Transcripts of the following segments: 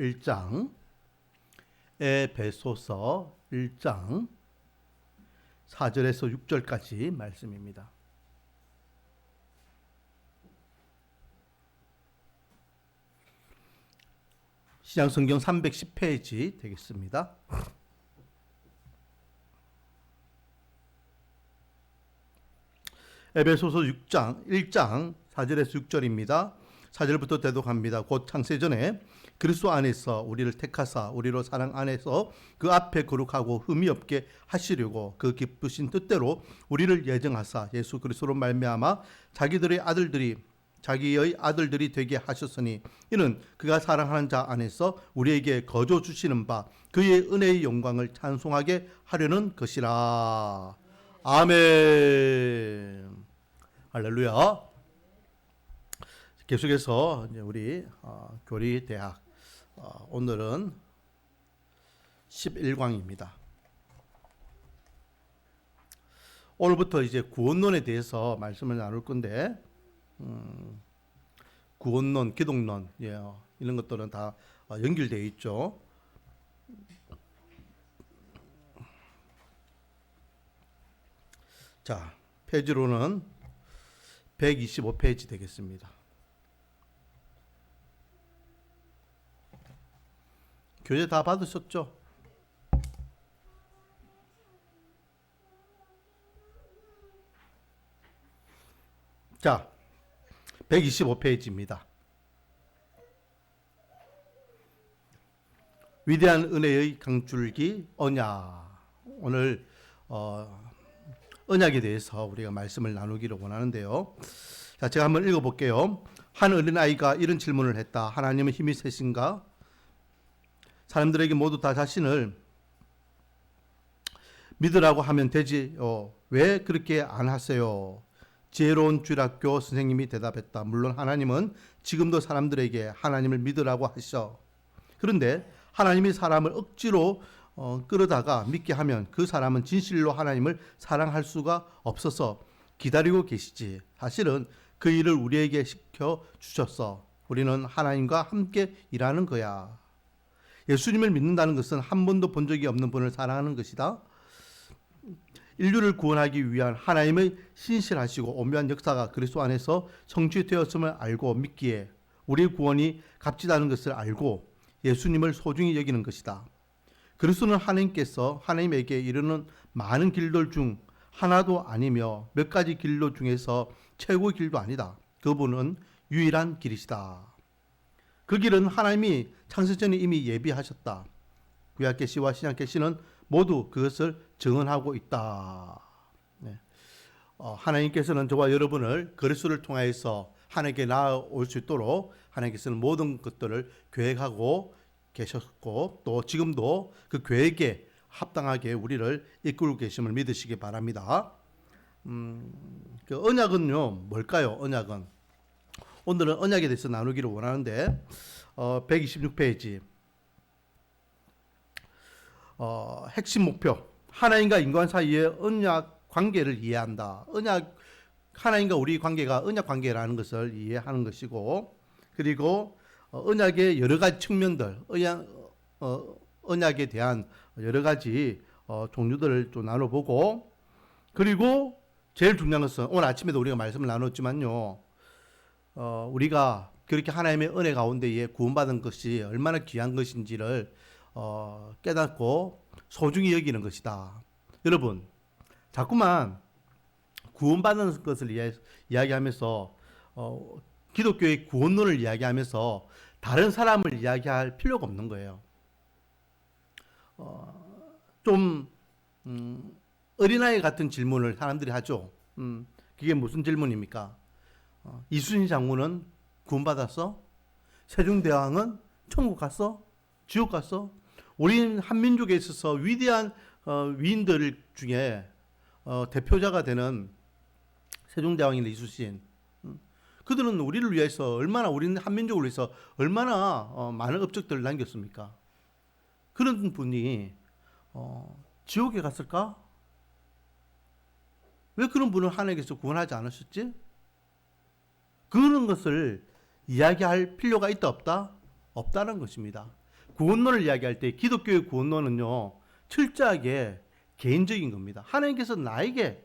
1장, 에베소서 1장 4절에서 6절까지 말씀입니다. 신약성경 310페이지 되겠습니다. 에베소서 1장 4절에서 6절입니다. 4절부터 대독합니다. 곧 창세전에 그리스도 안에서 우리를 택하사 우리로 사랑 안에서 그 앞에 거룩하고 흠이 없게 하시려고 그 기쁘신 뜻대로 우리를 예정하사 예수 그리스도로 말미암아 자기의 아들들이 되게 하셨으니 이는 그가 사랑하는 자 안에서 우리에게 거저 주시는 바 그의 은혜의 영광을 찬송하게 하려는 것이라. 아멘. 할렐루야. 계속해서 이제 우리 교리대학 오늘은 11강입니다. 오늘부터 이제 구원론에 대해서 말씀을 나눌 건데 구원론, 기독론 이런 것들은 다 연결되어 있죠. 자, 페이지로는 125페이지 되겠습니다. 교재 다 받으셨죠? 자, 125페이지입니다. 위대한 은혜의 강줄기 언약. 오늘 언약에 대해서 우리가 말씀을 나누기를 원하는데요. 자, 제가 한번 읽어볼게요. 한 어린아이가 이런 질문을 했다. 하나님은 힘이 세신가? 사람들에게 모두 다 자신을 믿으라고 하면 되지요. 왜 그렇게 안 하세요? 지혜로운 주일학교 선생님이 대답했다. 물론 하나님은 지금도 사람들에게 하나님을 믿으라고 하셔. 그런데 하나님이 사람을 억지로 끌어다가 믿게 하면 그 사람은 진실로 하나님을 사랑할 수가 없어서 기다리고 계시지. 사실은 그 일을 우리에게 시켜주셨어. 우리는 하나님과 함께 일하는 거야. 예수님을 믿는다는 것은 한 번도 본 적이 없는 분을 사랑하는 것이다. 인류를 구원하기 위한 하나님의 신실하시고 오묘한 역사가 그리스도 안에서 성취되었음을 알고 믿기에 우리의 구원이 값지다는 것을 알고 예수님을 소중히 여기는 것이다. 그리스도는 하나님께서 하나님에게 이르는 많은 길들 중 하나도 아니며 몇 가지 길로 중에서 최고의 길도 아니다. 그분은 유일한 길이시다. 그 길은 하나님이 창세전에 이미 예비하셨다. 구약 계시와 신약 계시는 모두 그것을 증언하고 있다. 네. 하나님께서는 저와 여러분을 그리스도를 통하여서 하나님께 나아올 수 있도록 하나님께서는 모든 것들을 계획하고 계셨고 또 지금도 그 계획에 합당하게 우리를 이끌고 계심을 믿으시기 바랍니다. 그 언약은요, 뭘까요? 언약은 오늘은 언약에 대해서 나누기를 원하는데 126페이지 핵심 목표 하나님과 인간 사이의 언약 관계를 이해한다. 하나님과 우리 관계가 언약 관계라는 것을 이해하는 것이고 그리고 언약의 여러 가지 측면들 언약에 대한 여러 가지 종류들을 좀 나눠보고 그리고 제일 중요한 것은 오늘 아침에도 우리가 말씀을 나눴지만요. 우리가 그렇게 하나님의 은혜 가운데에 구원받은 것이 얼마나 귀한 것인지를 깨닫고 소중히 여기는 것이다. 여러분, 자꾸만 구원받은 것을 이야기하면서 기독교의 구원론을 이야기하면서 다른 사람을 이야기할 필요가 없는 거예요. 좀 어린아이 같은 질문을 사람들이 하죠. 그게 무슨 질문입니까? 이순신 장군은 구원받았어? 세종대왕은 천국 갔어? 지옥 갔어? 우리 한민족에 있어서 위대한 위인들 중에 대표자가 되는 세종대왕이나 이순신 그들은 우리를 위해서 우리는 한민족을 위해서 얼마나 많은 업적들을 남겼습니까? 그런 분이 지옥에 갔을까? 왜 그런 분을 하나님께서 구원하지 않으셨지? 그런 것을 이야기할 필요가 있다 없다? 없다는 것입니다. 구원론을 이야기할 때 기독교의 구원론은요, 철저하게 개인적인 겁니다. 하나님께서 나를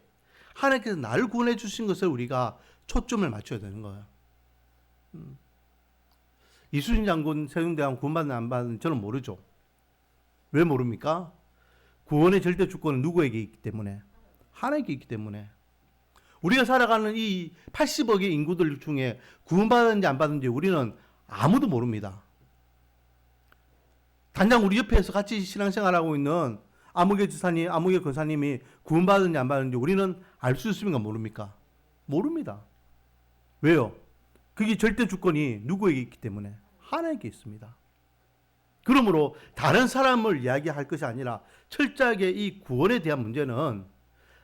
구원해 주신 것을 우리가 초점을 맞춰야 되는 거예요. 이순신 장군 세종대왕 구원받는 안 받는 저는 모르죠. 왜 모릅니까? 구원의 절대 주권은 누구에게 있기 때문에? 하나님께 있기 때문에. 우리가 살아가는 이 80억의 인구들 중에 구원받았는지 안 받았는지 우리는 아무도 모릅니다. 단장 우리 옆에서 같이 신앙생활하고 있는 아무개 지사님, 아무개 권사님이 구원받았는지 안 받았는지 우리는 알 수 있습니까? 모릅니까? 모릅니다. 왜요? 그게 절대 주권이 누구에게 있기 때문에? 하나님께 있습니다. 그러므로 다른 사람을 이야기할 것이 아니라 철저하게 이 구원에 대한 문제는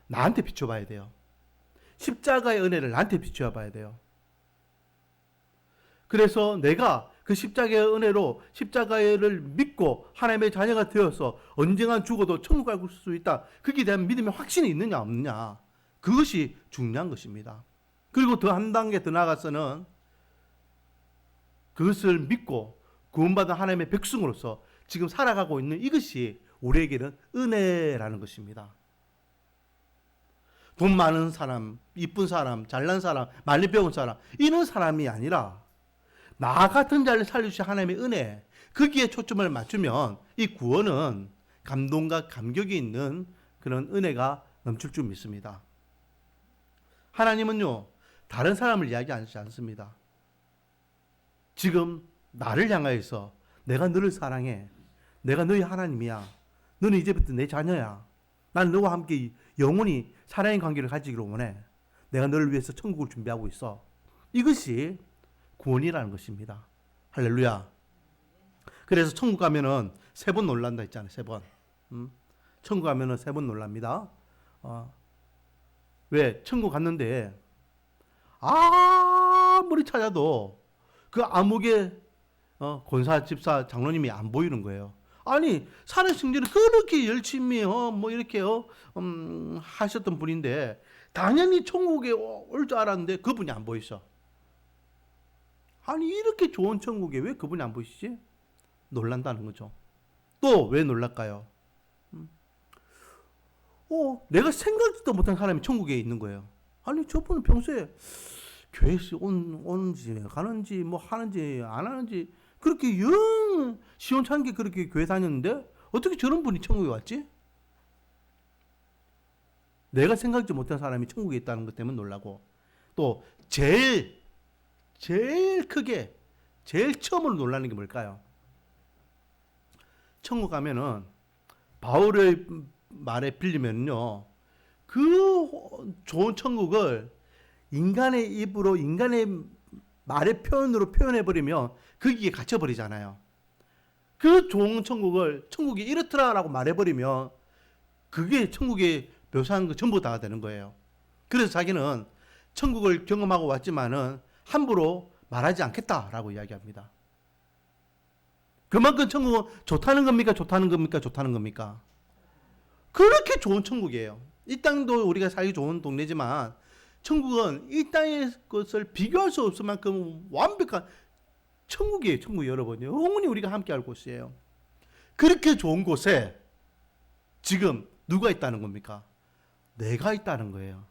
나한테 비춰봐야 돼요. 십자가의 은혜를 나한테 비춰봐야 돼요. 그래서 내가 그 십자가의 은혜로 십자가를 믿고 하나님의 자녀가 되어서 언젠가 죽어도 천국 갈 수 있다. 거기에 대한 믿음의 확신이 있느냐 없느냐. 그것이 중요한 것입니다. 그리고 더 한 단계 더 나아가서는 그것을 믿고 구원받은 하나님의 백성으로서 지금 살아가고 있는 이것이 우리에게는 은혜라는 것입니다. 돈 많은 사람, 이쁜 사람, 잘난 사람, 많이 배운 사람 이런 사람이 아니라 나 같은 자를 살려주신 하나님의 은혜, 거기에 초점을 맞추면 이 구원은 감동과 감격이 있는 그런 은혜가 넘칠 줄 믿습니다. 하나님은요, 다른 사람을 이야기하지 않습니다. 지금 나를 향하여서 내가 너를 사랑해. 내가 너희 하나님이야. 너는 이제부터 내 자녀야. 나는 너와 함께 영원히 사랑의 관계를 가지기를 원해. 내가 너를 위해서 천국을 준비하고 있어. 이것이 구원이라는 것입니다. 할렐루야. 그래서 천국 가면은 3번 놀란다 했잖아요. 3번. 천국 가면은 3번 놀랍니다. 왜? 천국 갔는데 아무리 찾아도 그 암흑의 권사, 집사, 장로님이 안 보이는 거예요. 아니 사는 승진을 그렇게 열심히 이렇게 하셨던 분인데 당연히 천국에 올 줄 알았는데 그분이 안 보이셔. 아니 이렇게 좋은 천국에 왜 그분이 안 보이시지? 놀란다는 거죠. 또 왜 놀랄까요? 내가 생각지도 못한 사람이 천국에 있는 거예요. 아니 저분은 평소에 교회 오는지 가는지 뭐 하는지 안 하는지 그렇게 영 시원찮게 그렇게 교회 다녔는데 어떻게 저런 분이 천국에 왔지? 내가 생각지 못한 사람이 천국에 있다는 것 때문에 놀라고, 또 제일 크게 제일 처음으로 놀라는 게 뭘까요? 천국 가면은 바울의 말에 빌리면요, 그 좋은 천국을 인간의 입으로 인간의 말의 표현으로 표현해버리면 거기에 갇혀버리잖아요. 그 좋은 천국을 천국이 이렇더라라고 말해버리면 그게 천국에 묘사한 거 전부 다 되는 거예요. 그래서 자기는 천국을 경험하고 왔지만은 함부로 말하지 않겠다라고 이야기합니다. 그만큼 천국은 좋다는 겁니까? 좋다는 겁니까? 좋다는 겁니까? 그렇게 좋은 천국이에요. 이 땅도 우리가 살기 좋은 동네지만 천국은 이 땅의 것을 비교할 수 없을 만큼 완벽한 천국이에요. 천국 여러분, 영원히 우리가 함께 할 곳이에요. 그렇게 좋은 곳에 지금 누가 있다는 겁니까? 내가 있다는 거예요.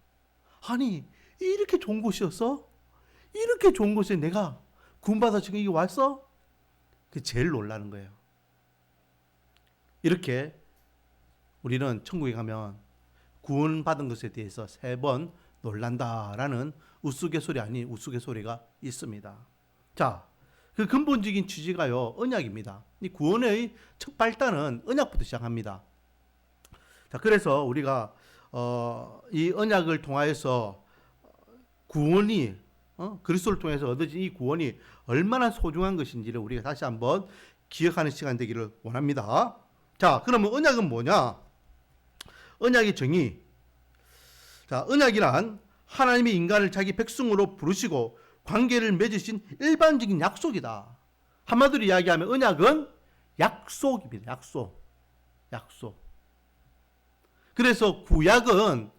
아니 이렇게 좋은 곳이었어? 이렇게 좋은 곳에 내가 구원받아 지금 이게 왔어? 그게 제일 놀라는 거예요. 이렇게 우리는 천국에 가면 구원받은 것에 대해서 3번 놀란다라는 우스갯소리 아닌 우스갯소리가 있습니다. 자, 그 근본적인 취지가요, 언약입니다. 이 구원의 첫 발단은 언약부터 시작합니다. 자, 그래서 우리가 이 언약을 통하여서 구원이 그리스도를 통해서 얻어진 이 구원이 얼마나 소중한 것인지를 우리가 다시 한번 기억하는 시간 되기를 원합니다. 자, 그러면 언약은 뭐냐? 언약의 정의. 자, 언약이란 하나님이 인간을 자기 백성으로 부르시고 관계를 맺으신 일반적인 약속이다. 한마디로 이야기하면 언약은 약속입니다. 약속. 그래서 구약은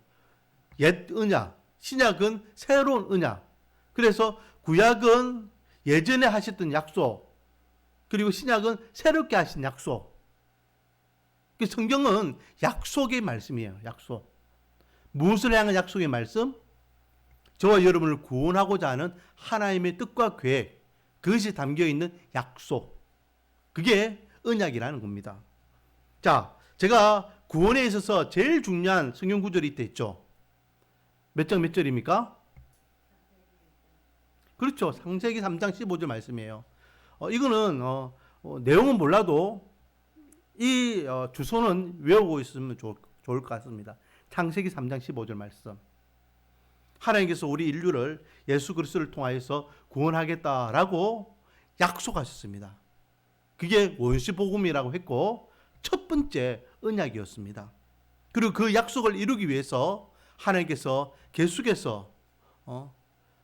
옛 언약, 신약은 새로운 언약. 그래서 구약은 예전에 하셨던 약속, 그리고 신약은 새롭게 하신 약속. 성경은 약속의 말씀이에요. 약속. 무엇을 향한 약속의 말씀? 저와 여러분을 구원하고자 하는 하나님의 뜻과 계획, 그것이 담겨있는 약속. 그게 언약이라는 겁니다. 자, 제가 구원에 있어서 제일 중요한 성경 구절이 이때 있죠. 몇 절입니까? 그렇죠. 창세기 3장 15절 말씀이에요. 이거는 내용은 몰라도 이 주소는 외우고 있으면 좋을 것 같습니다. 창세기 3장 15절 말씀. 하나님께서 우리 인류를 예수 그리스도를 통하여서 구원하겠다라고 약속하셨습니다. 그게 원시 복음이라고 했고 첫 번째 언약이었습니다. 그리고 그 약속을 이루기 위해서 하나님께서 계속해서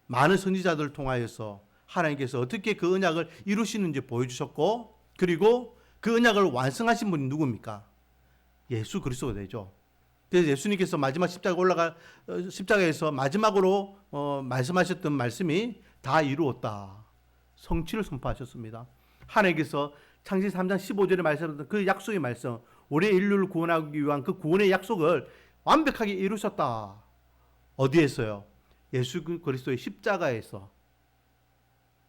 많은 선지자들을 통하여서 하나님께서 어떻게 그 언약을 이루시는지 보여주셨고, 그리고 그 언약을 완성하신 분이 누굽니까? 예수 그리스도가 되죠. 그래서 예수님께서 마지막 십자가에서 마지막으로 말씀하셨던 말씀이 다 이루었다. 성취를 선포하셨습니다. 하나님께서 창세기 3장 15절에 말씀하셨던 그 약속의 말씀, 우리 인류를 구원하기 위한 그 구원의 약속을 완벽하게 이루셨다. 어디에서요? 예수 그리스도의 십자가에서.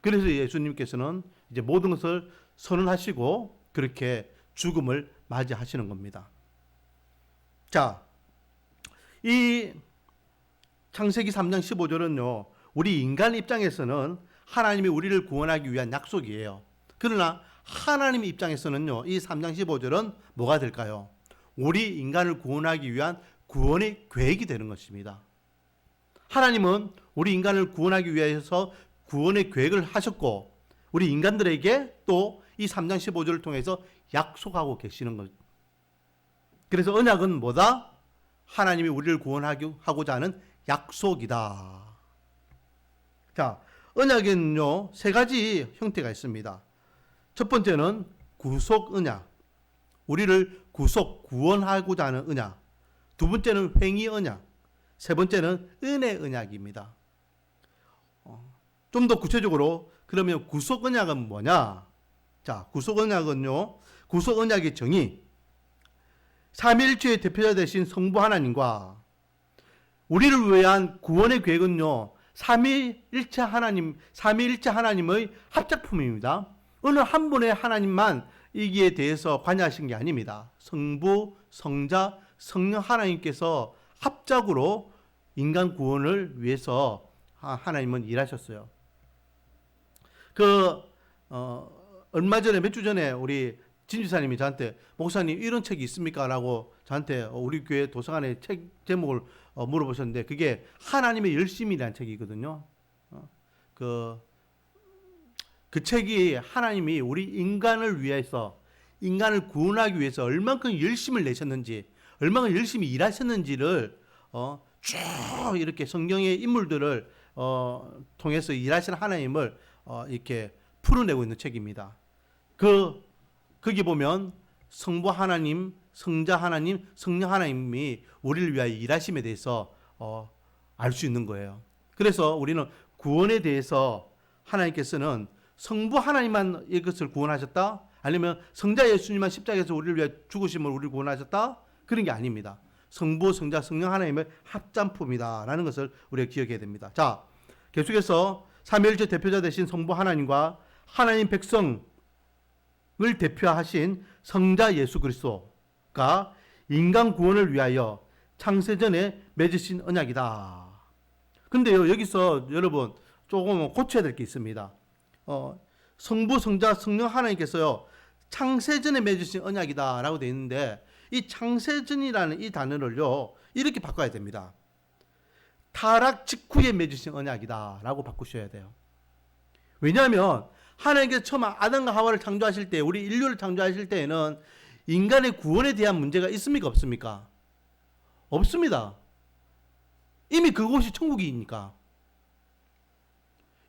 그래서 예수님께서는 이제 모든 것을 선언하시고 그렇게 죽음을 맞이하시는 겁니다. 자, 이 창세기 3장 15절은요, 우리 인간 입장에서는 하나님이 우리를 구원하기 위한 약속이에요. 그러나 하나님 입장에서는요, 이 3장 15절은 뭐가 될까요? 우리 인간을 구원하기 위한 구원의 계획이 되는 것입니다. 하나님은 우리 인간을 구원하기 위해서 구원의 계획을 하셨고, 우리 인간들에게 또 이 3장 15절을 통해서 약속하고 계시는 것. 그래서 언약은 뭐다? 하나님이 우리를 구원하고자 하는 약속이다. 자, 언약에는요, 세 가지 형태가 있습니다. 첫 번째는 구속 언약. 우리를 구원하고자 하는 언약. 두 번째는 횡의 언약. 세 번째는 은혜 언약입니다. 좀 더 구체적으로 그러면 구속 언약은 뭐냐? 자, 구속 언약은요, 구속 언약의 정의. 삼위일체의 대표자 되신 성부 하나님과 우리를 위한 구원의 계획은요, 삼위일체 하나님의 합작품입니다. 어느 한 분의 하나님만 이기에 대해서 관여하신 게 아닙니다. 성부, 성자, 성령 하나님께서 합작으로 인간 구원을 위해서 하나님은 일하셨어요. 얼마 전에, 몇 주 전에 우리 진주사님이 저한테 목사님 이런 책이 있습니까? 라고 저한테 우리 교회 도서관의 책 제목을 물어보셨는데, 그게 하나님의 열심이라는 책이거든요. 그 책이 하나님이 우리 인간을 위해서, 인간을 구원하기 위해서 얼만큼 열심을 내셨는지, 얼마나 열심히 일하셨는지를 쭉 이렇게 성경의 인물들을 통해서 일하시는 하나님을 이렇게 풀어내고 있는 책입니다. 거기 보면 성부 하나님, 성자 하나님, 성령 하나님이 우리를 위하여 일하심에 대해서 알 수 있는 거예요. 그래서 우리는 구원에 대해서 하나님께서는 성부 하나님만 이것을 구원하셨다? 아니면 성자 예수님만 십자가에서 우리를 위해 죽으심을 우리를 구원하셨다? 그런 게 아닙니다. 성부, 성자, 성령 하나님의 합작품이다라는 것을 우리가 기억해야 됩니다. 자, 계속해서 삼위일체 대표자 되신 성부 하나님과 하나님 백성을 대표하신 성자 예수 그리스도가 인간 구원을 위하여 창세전에 맺으신 언약이다. 근데요, 여기서 여러분 조금 고쳐야 될 게 있습니다. 성부, 성자, 성령 하나님께서요, 창세전에 맺으신 언약이다 라고 되어 있는데, 이 창세전이라는 이 단어를요, 이렇게 바꿔야 됩니다. 타락 직후에 맺으신 언약이다 라고 바꾸셔야 돼요. 왜냐하면 하나님께서 처음 아담과 하와를 창조하실 때, 우리 인류를 창조하실 때에는 인간의 구원에 대한 문제가 있습니까? 없습니까? 없습니다. 이미 그곳이 천국이니까.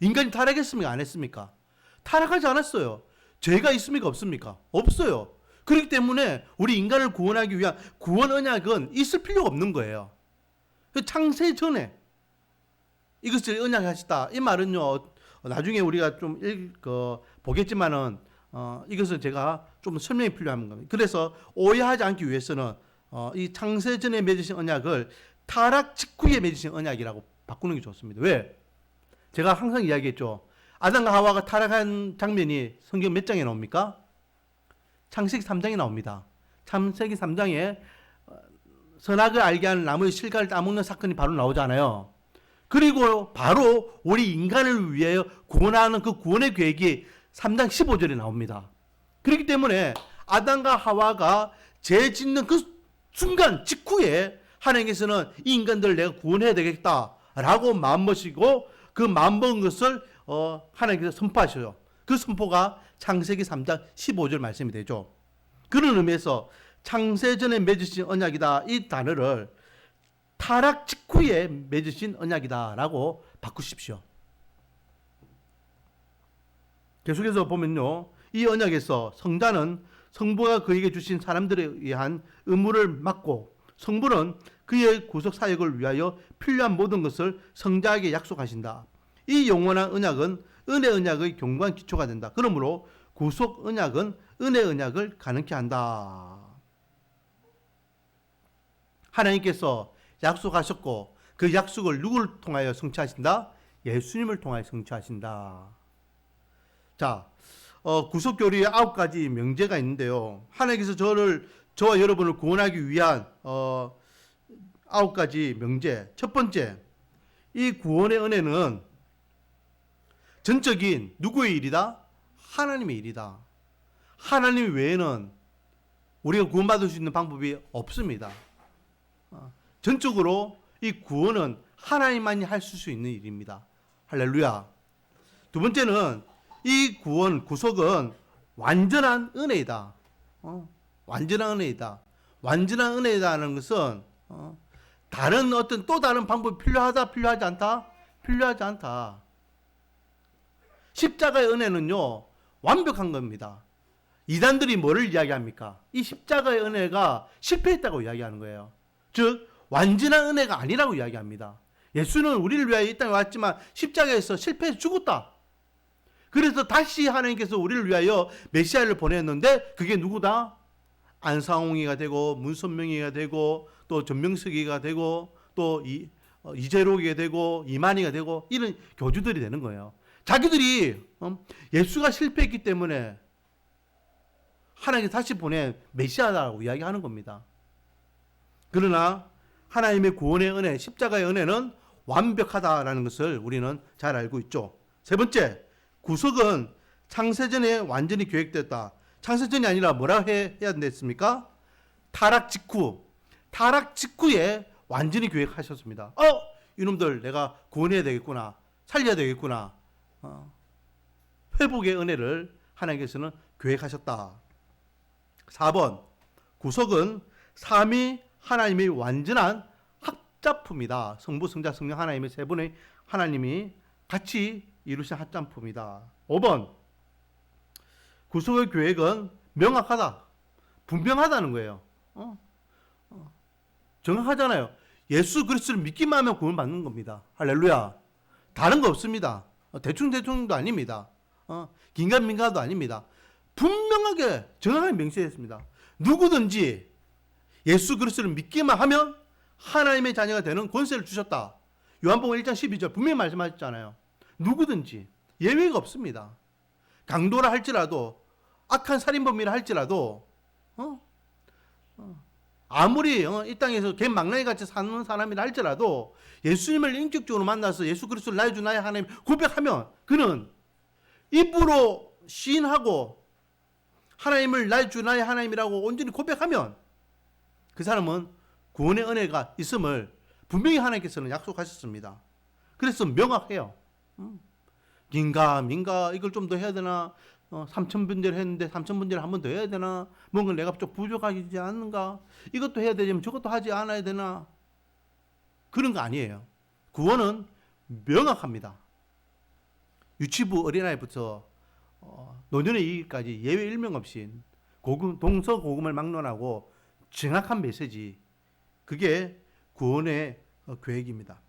인간이 타락했습니까? 안 했습니까? 타락하지 않았어요. 죄가 있습니까? 없습니까? 없어요. 그렇기 때문에 우리 인간을 구원하기 위한 구원 언약은 있을 필요가 없는 거예요. 창세 전에 이것을 언약하시다. 이 말은요, 나중에 우리가 좀 보겠지만은 이것을 제가 좀 설명이 필요한 겁니다. 그래서 오해하지 않기 위해서는 이 창세전에 맺으신 언약을 타락 직후에 맺으신 언약이라고 바꾸는 게 좋습니다. 왜? 제가 항상 이야기했죠. 아담과 하와가 타락한 장면이 성경 몇 장에 나옵니까? 창세기 3장에 나옵니다. 창세기 3장에 선악을 알게 하는 나무의 실과를 따먹는 사건이 바로 나오잖아요. 그리고 바로 우리 인간을 위하여 구원하는 그 구원의 계획이 3장 15절에 나옵니다. 그렇기 때문에 아담과 하와가 죄 짓는 그 순간 직후에 하나님께서는 이 인간들을 내가 구원해야 되겠다라고 마음먹으시고 그 마음먹은 것을 하나님께서 선포하셔요. 그 선포가 창세기 3장 15절 말씀이 되죠. 그런 의미에서 창세전에 맺으신 언약이다, 이 단어를 타락 직후에 맺으신 언약이다라고 바꾸십시오. 계속해서 보면요, 이 언약에서 성자는 성부가 그에게 주신 사람들에 의한 의무를 맡고 성부는 그의 구속 사역을 위하여 필요한 모든 것을 성자에게 약속하신다. 이 영원한 언약은 은혜 언약의 견고한 기초가 된다. 그러므로 구속 언약은 은혜 언약을 가능케 한다. 하나님께서 약속하셨고 그 약속을 누구를 통하여 성취하신다? 예수님을 통하여 성취하신다. 자, 구속교리에 9가지 명제가 있는데요. 하나님께서 저와 여러분을 구원하기 위한 9가지 명제. 첫 번째, 이 구원의 은혜는 전적인 누구의 일이다? 하나님의 일이다. 하나님 외에는 우리가 구원받을 수 있는 방법이 없습니다. 전적으로 이 구원은 하나님만이 하실 수 있는 일입니다. 할렐루야. 두 번째는 이 구원, 구속은 완전한 은혜이다. 완전한 은혜이다. 완전한 은혜이다는 것은 다른 어떤 또 다른 방법이 필요하다, 필요하지 않다? 필요하지 않다. 십자가의 은혜는요, 완벽한 겁니다. 이단들이 뭐를 이야기합니까? 이 십자가의 은혜가 실패했다고 이야기하는 거예요. 즉, 완전한 은혜가 아니라고 이야기합니다. 예수는 우리를 위하여 이 땅에 왔지만 십자가에서 실패해서 죽었다. 그래서 다시 하나님께서 우리를 위하여 메시아를 보냈는데 그게 누구다? 안상홍이가 되고 문선명이가 되고 또 전명석이가 되고 또 이재록이가 되고 이만희가 되고 이런 교주들이 되는 거예요. 자기들이 예수가 실패했기 때문에 하나님께서 다시 보낸 메시아라고 이야기하는 겁니다. 그러나 하나님의 구원의 은혜, 십자가의 은혜는 완벽하다라는 것을 우리는 잘 알고 있죠. 세 번째, 구속은 창세전에 완전히 계획됐다. 창세전이 아니라 뭐라 해야 됐습니까? 타락 직후에 완전히 계획하셨습니다. 이놈들 내가 구원해야 되겠구나. 살려야 되겠구나. 회복의 은혜를 하나님께서는 계획하셨다. 4번, 구속은 삼위 하나님의 완전한 합작품이다. 성부, 성자, 성령 하나님의 세 분의 하나님이 같이 이루신 합작품이다. 5번, 구속의 계획은 명확하다. 분명하다는 거예요. 정확하잖아요. 예수 그리스도를 믿기만 하면 구원 받는 겁니다. 할렐루야. 다른 거 없습니다. 대충대충도 아닙니다. 긴가민가도 아닙니다. 분명하게 정확하게 명시했습니다. 누구든지 예수 그리스도를 믿기만 하면 하나님의 자녀가 되는 권세를 주셨다. 요한복음 1장 12절 분명히 말씀하셨잖아요. 누구든지 예외가 없습니다. 강도라 할지라도 악한 살인범이라 할지라도 아무리 이 땅에서 개망나니 같이 사는 사람이라 할지라도 예수님을 인격적으로 만나서 예수 그리스도를 나의 주 나의 하나님 고백하면 그는 입으로 시인하고 하나님을 나의 주 나의 하나님이라고 온전히 고백하면 그 사람은 구원의 은혜가 있음을 분명히 하나님께서는 약속하셨습니다. 그래서 명확해요. 민가 이걸 좀 더 해야 되나? 3,000번제를 했는데 3,000번제를 한 번 더 해야 되나? 뭔가 내가 좀 부족하지 않는가? 이것도 해야 되지만 저것도 하지 않아야 되나? 그런 거 아니에요. 구원은 명확합니다. 유치부 어린아이부터 노년의 이기까지 예외 일명 없이 동서고금을 막론하고 정확한 메시지, 그게 구원의 계획입니다.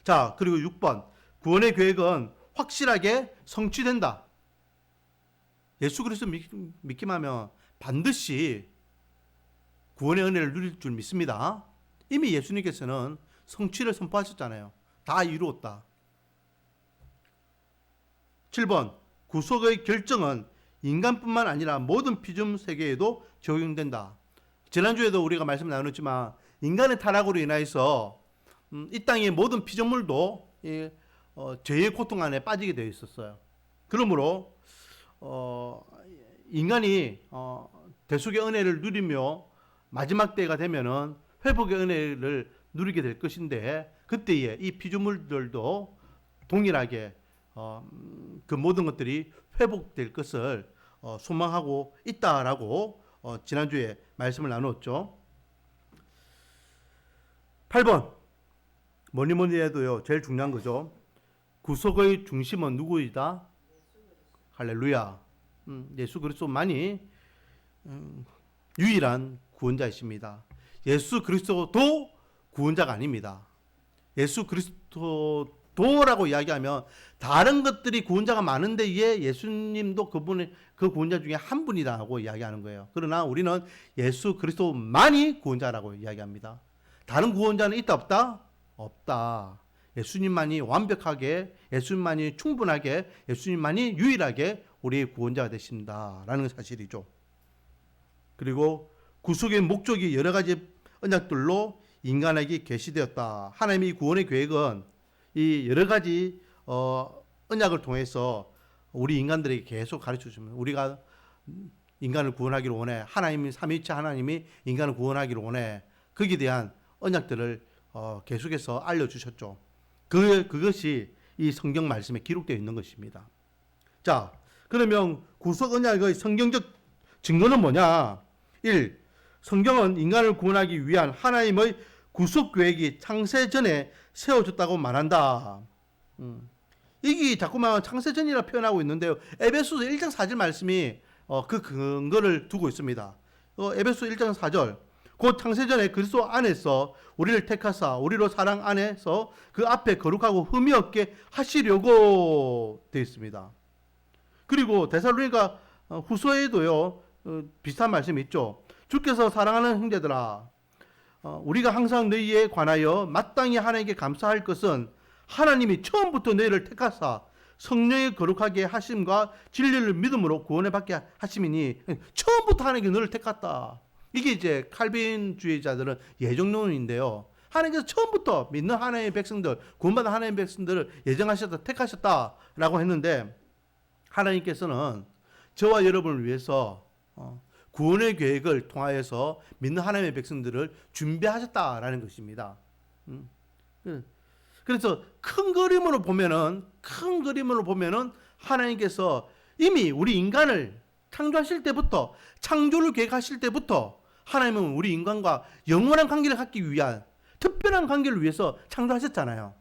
자, 그리고 6번, 구원의 계획은 확실하게 성취된다. 예수 그리스도 믿기만 하면 반드시 구원의 은혜를 누릴 줄 믿습니다. 이미 예수님께서는 성취를 선포하셨잖아요. 다 이루었다. 7번 구속의 결정은 인간뿐만 아니라 모든 피조물 세계에도 적용된다. 지난주에도 우리가 말씀 나눴지만 인간의 타락으로 인하여서 이 땅의 모든 피조물도 죄의 고통 안에 빠지게 되어 있었어요. 그러므로 인간이 대속의 은혜를 누리며 마지막 때가 되면은 회복의 은혜를 누리게 될 것인데, 그때에 이 피조물들도 동일하게 그 모든 것들이 회복될 것을 소망하고 있다라고 지난주에 말씀을 나누었죠. 8번 뭐니 해도요 제일 중요한 거죠. 구속의 중심은 누구이다? 할렐루야. 예수 그리스도만이 유일한 구원자이십니다. 예수 그리스도도 구원자가 아닙니다. 예수 그리스도라고 이야기하면 다른 것들이 구원자가 많은데 예수님도 그 구원자 중에 한 분이라고 이야기하는 거예요. 그러나 우리는 예수 그리스도만이 구원자라고 이야기합니다. 다른 구원자는 있다 없다? 없다. 예수님만이 완벽하게, 예수님만이 충분하게, 예수님만이 유일하게 우리의 구원자가 되신다라는 사실이죠. 그리고 구속의 목적이 여러 가지 언약들로 인간에게 계시되었다. 하나님의 구원의 계획은 이 여러 가지 언약을 통해서 우리 인간들에게 계속 가르쳐 주십니다. 우리가 인간을 구원하기를 원해. 하나님이 삼위일체 하나님이 인간을 구원하기를 원해. 거기에 대한 언약들을 계속해서 알려주셨죠. 그것이 이 성경 말씀에 기록되어 있는 것입니다. 자, 그러면 구속 언약의 성경적 증거는 뭐냐? 1. 성경은 인간을 구원하기 위한 하나님의 구속 계획이 창세 전에 세워졌다고 말한다. 이게 자꾸만 창세 전이라 표현하고 있는데요. 에베소서 1장 4절 말씀이 그 근거를 두고 있습니다. 에베소 1장 4절. 곧 창세 전에 그리스도 안에서 우리를 택하사 우리로 사랑 안에서 그 앞에 거룩하고 흠이 없게 하시려고 되어 있습니다. 그리고 데살로니가 후서에도요 비슷한 말씀이 있죠. 주께서 사랑하는 형제들아, 우리가 항상 너희에 관하여 마땅히 하나님께 감사할 것은 하나님이 처음부터 너희를 택하사 성령의 거룩하게 하심과 진리를 믿음으로 구원을 받게 하심이니, 처음부터 하나님께 너를 택했다. 이게 이제 칼빈주의자들은 예정론인데요. 하나님께서 처음부터 믿는 하나님의 백성들, 구원받은 하나님의 백성들을 예정하셨다, 택하셨다라고 했는데, 하나님께서는 저와 여러분을 위해서 구원의 계획을 통하여서 믿는 하나님의 백성들을 준비하셨다라는 것입니다. 그래서 큰 그림으로 보면은 하나님께서 이미 우리 인간을 창조하실 때부터, 창조를 계획하실 때부터 하나님은 우리 인간과 영원한 관계를 갖기 위한 특별한 관계를 위해서 창조하셨잖아요.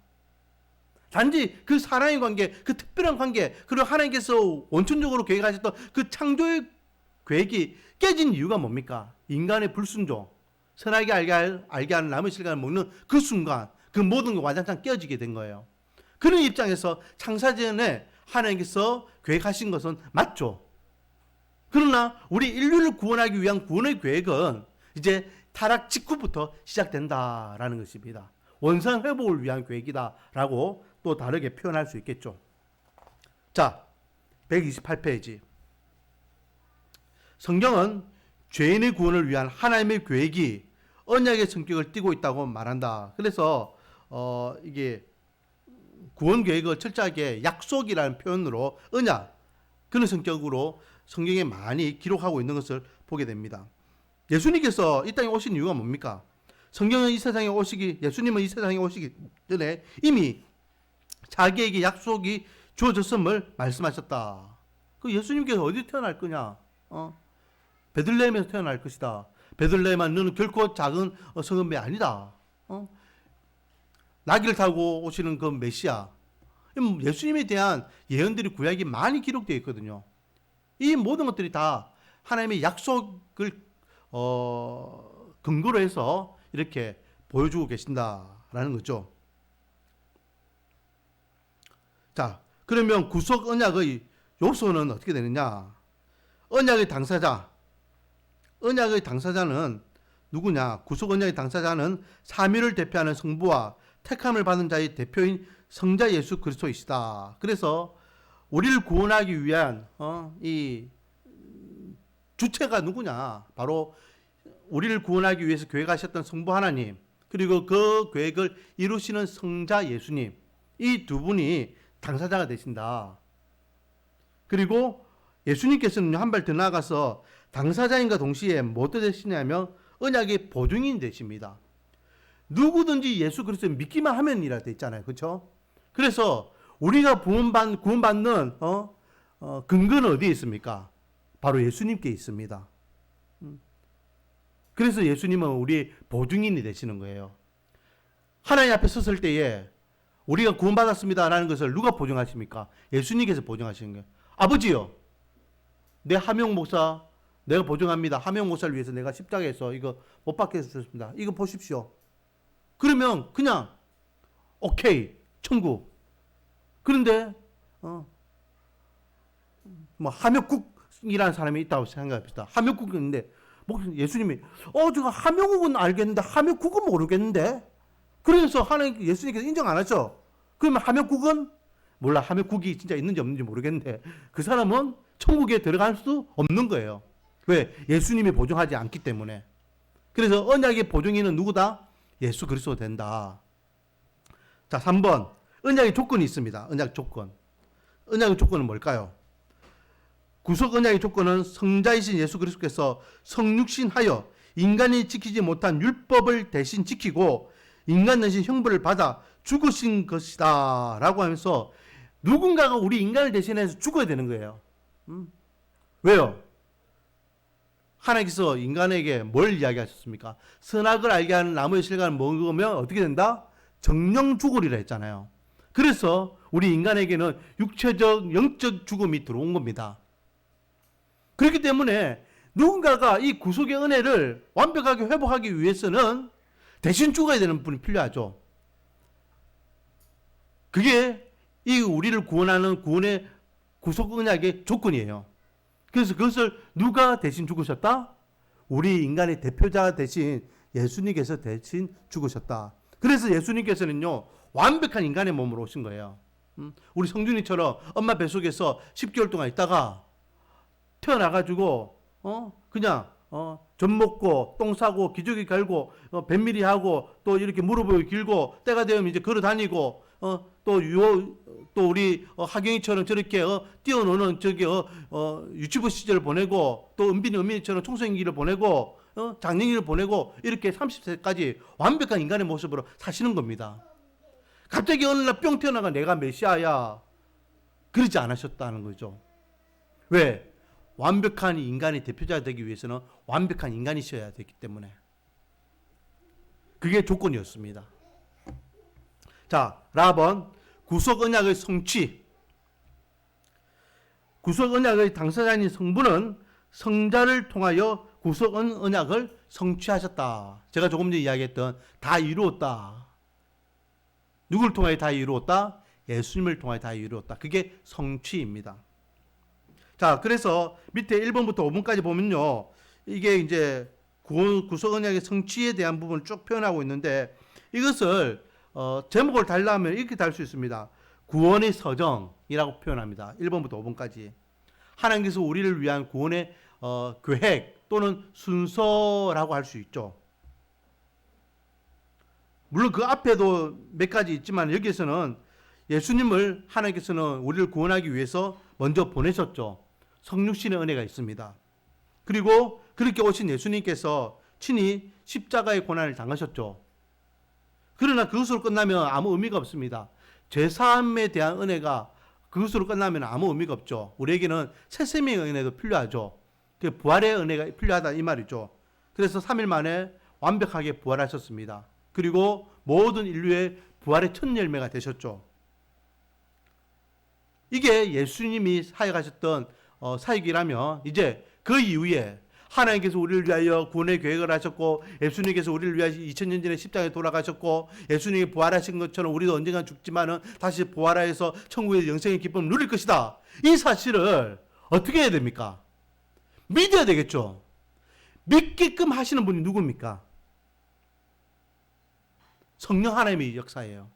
단지 그 사랑의 관계, 그 특별한 관계, 그리고 하나님께서 원천적으로 계획하셨던 그 창조의 계획이 깨진 이유가 뭡니까? 인간의 불순종, 선하게 알게 하는 나무 실과를 먹는 그 순간 그 모든 게 완전히 깨어지게 된 거예요. 그런 입장에서 창사전에 하나님께서 계획하신 것은 맞죠. 그러나 우리 인류를 구원하기 위한 구원의 계획은 이제 타락 직후부터 시작된다라는 것입니다. 원상 회복을 위한 계획이다라고 또 다르게 표현할 수 있겠죠. 자, 128페이지. 성경은 죄인의 구원을 위한 하나님의 계획이 언약의 성격을 띠고 있다고 말한다. 그래서 이게 구원 계획을 철저하게 약속이라는 표현으로 언약, 그런 성격으로 성경에 많이 기록하고 있는 것을 보게 됩니다. 예수님께서 이 땅에 오신 이유가 뭡니까? 성경은 예수님은 이 세상에 오시기 전에 이미 자기에게 약속이 주어졌음을 말씀하셨다. 그 예수님께서 어디 태어날 거냐? 베들레헴에서 태어날 것이다. 베들레헴아, 너는 결코 작은 성읍이 아니다. 나귀를 타고 오시는 그 메시아. 예수님에 대한 예언들이 구약에 많이 기록되어 있거든요. 이 모든 것들이 다 하나님의 약속을 근거로 해서 이렇게 보여주고 계신다라는 거죠. 자, 그러면 구속 언약의 요소는 어떻게 되느냐? 언약의 당사자, 언약의 당사자는 누구냐? 구속 언약의 당사자는 삼위를 대표하는 성부와 택함을 받은 자의 대표인 성자 예수 그리스도이시다. 그래서 우리를 구원하기 위한 이 주체가 누구냐? 바로 우리를 구원하기 위해서 계획 하셨던 성부 하나님, 그리고 그 계획을 이루시는 성자 예수님, 이 두 분이 당사자가 되신다. 그리고 예수님께서는 한 발 더 나아가서 당사자인과 동시에 무엇도 되시냐면 언약의 보증인 되십니다. 누구든지 예수 그리스도를 믿기만 하면이라 돼 있잖아요. 그렇죠? 그래서 우리가 구원받는 근거는 어디에 있습니까? 바로 예수님께 있습니다. 그래서 예수님은 우리 보증인이 되시는 거예요. 하나님 앞에 섰을 때에 우리가 구원받았습니다라는 것을 누가 보증하십니까? 예수님께서 보증하시는 거예요. 아버지요, 내 하명 목사 내가 보증합니다. 하명 목사를 위해서 내가 십자가에서 이거 못 박혀 주셨습니다. 이거 보십시오. 그러면 그냥 오케이 천국. 그런데 뭐 하명국이라는 사람이 있다고 생각합시다. 하명국이 있는데 예수님이 제가 하명국은 알겠는데 하명국은 모르겠는데. 그래서 하나님 예수님께서 인정 안 하죠. 그러면 하명국은 몰라. 하명국이 진짜 있는지 없는지 모르겠는데 그 사람은 천국에 들어갈 수 없는 거예요. 왜? 예수님이 보증하지 않기 때문에. 그래서 언약의 보증인은 누구다? 예수 그리스도 된다. 자, 3번. 언약의 조건이 있습니다. 언약 조건. 언약의 조건은 뭘까요? 구속 언약의 조건은 성자이신 예수 그리스도께서 성육신하여 인간이 지키지 못한 율법을 대신 지키고 인간 대신 형벌을 받아 죽으신 것이다 라고 하면서 누군가가 우리 인간을 대신해서 죽어야 되는 거예요. 왜요? 하나님께서 인간에게 뭘 이야기하셨습니까? 선악을 알게 하는 나무의 실과를 먹으면 어떻게 된다? 정령 죽으리라 했잖아요. 그래서 우리 인간에게는 육체적, 영적 죽음이 들어온 겁니다. 그렇기 때문에 누군가가 이 구속의 은혜를 완벽하게 회복하기 위해서는 대신 죽어야 되는 분이 필요하죠. 그게 이 우리를 구원하는 구원의 구속 언약의 조건이에요. 그래서 그것을 누가 대신 죽으셨다? 우리 인간의 대표자 대신 예수님께서 대신 죽으셨다. 그래서 예수님께서는요, 완벽한 인간의 몸으로 오신 거예요. 우리 성준이처럼 엄마 뱃속에서 10개월 동안 있다가 태어나가지고 그냥 젖 먹고 똥 싸고 기저귀 갈고 뱃밀이 하고 또 이렇게 무릎을 길고 때가 되면 이제 걸어 다니고 또 우리 하경이처럼 저렇게 뛰어노는 저기 유치부 시절을 보내고 또 은빈이처럼 청소년기를 보내고 장년기를 보내고 이렇게 30세까지 완벽한 인간의 모습으로 사시는 겁니다. 갑자기 어느 날 뿅 태어나가 내가 메시아야 그러지 않으셨다는 거죠. 왜? 완벽한 인간의 대표자가 되기 위해서는 완벽한 인간이셔야 되기 때문에. 그게 조건이었습니다. 자, 라번 구속 언약의 성취. 구속 언약의 당사자인 성부는 성자를 통하여 구속 언약을 성취하셨다. 제가 조금 전에 이야기했던 다 이루었다. 누구를 통하여 다 이루었다? 예수님을 통하여 다 이루었다. 그게 성취입니다. 자, 그래서 밑에 1번부터 5번까지 보면요, 이게 이제 구속 언약의 성취에 대한 부분을 쭉 표현하고 있는데 이것을 제목을 달라면 이렇게 달 수 있습니다. 구원의 서정이라고 표현합니다. 1번부터 5번까지. 하나님께서 우리를 위한 구원의 계획 또는 순서라고 할 수 있죠. 물론 그 앞에도 몇 가지 있지만 여기에서는 예수님을 하나님께서는 우리를 구원하기 위해서 먼저 보내셨죠. 성육신의 은혜가 있습니다. 그리고 그렇게 오신 예수님께서 친히 십자가의 고난을 당하셨죠. 그러나 그것으로 끝나면 아무 의미가 없습니다. 죄사함에 대한 은혜가 그것으로 끝나면 아무 의미가 없죠. 우리에게는 새 생명의 은혜도 필요하죠. 부활의 은혜가 필요하다 이 말이죠. 그래서 3일 만에 완벽하게 부활하셨습니다. 그리고 모든 인류의 부활의 첫 열매가 되셨죠. 이게 예수님이 사역하셨던 사역이라면 이제 그 이후에 하나님께서 우리를 위하여 구원의 계획을 하셨고 예수님께서 우리를 위하여 2000년 전에 십자가에 돌아가셨고 예수님이 부활하신 것처럼 우리도 언젠가 죽지만은 다시 부활하여서 천국의 영생의 기쁨을 누릴 것이다. 이 사실을 어떻게 해야 됩니까? 믿어야 되겠죠. 믿게끔 하시는 분이 누굽니까? 성령 하나님의 역사예요.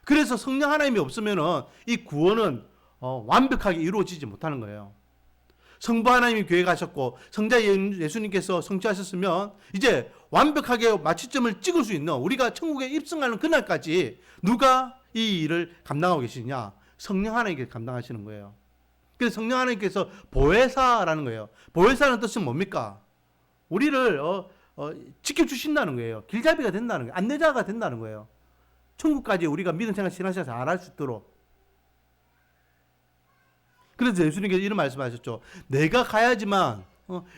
그래서 성령 하나님이 없으면은 이 구원은 완벽하게 이루어지지 못하는 거예요. 성부 하나님이 교회 가셨고 성자 예수님께서 성취하셨으면 이제 완벽하게 마취점을 찍을 수 있는, 우리가 천국에 입성하는 그날까지 누가 이 일을 감당하고 계시냐? 성령 하나님께서 감당하시는 거예요. 그래서 성령 하나님께서 보혜사라는 거예요. 보혜사는 뜻은 뭡니까? 우리를 지켜주신다는 거예요. 길잡이가 된다는 거예요. 안내자가 된다는 거예요. 천국까지 우리가 믿음 생활 신앙생활 잘할 수 있도록. 그래서 예수님께서 이런 말씀하셨죠. 내가 가야지만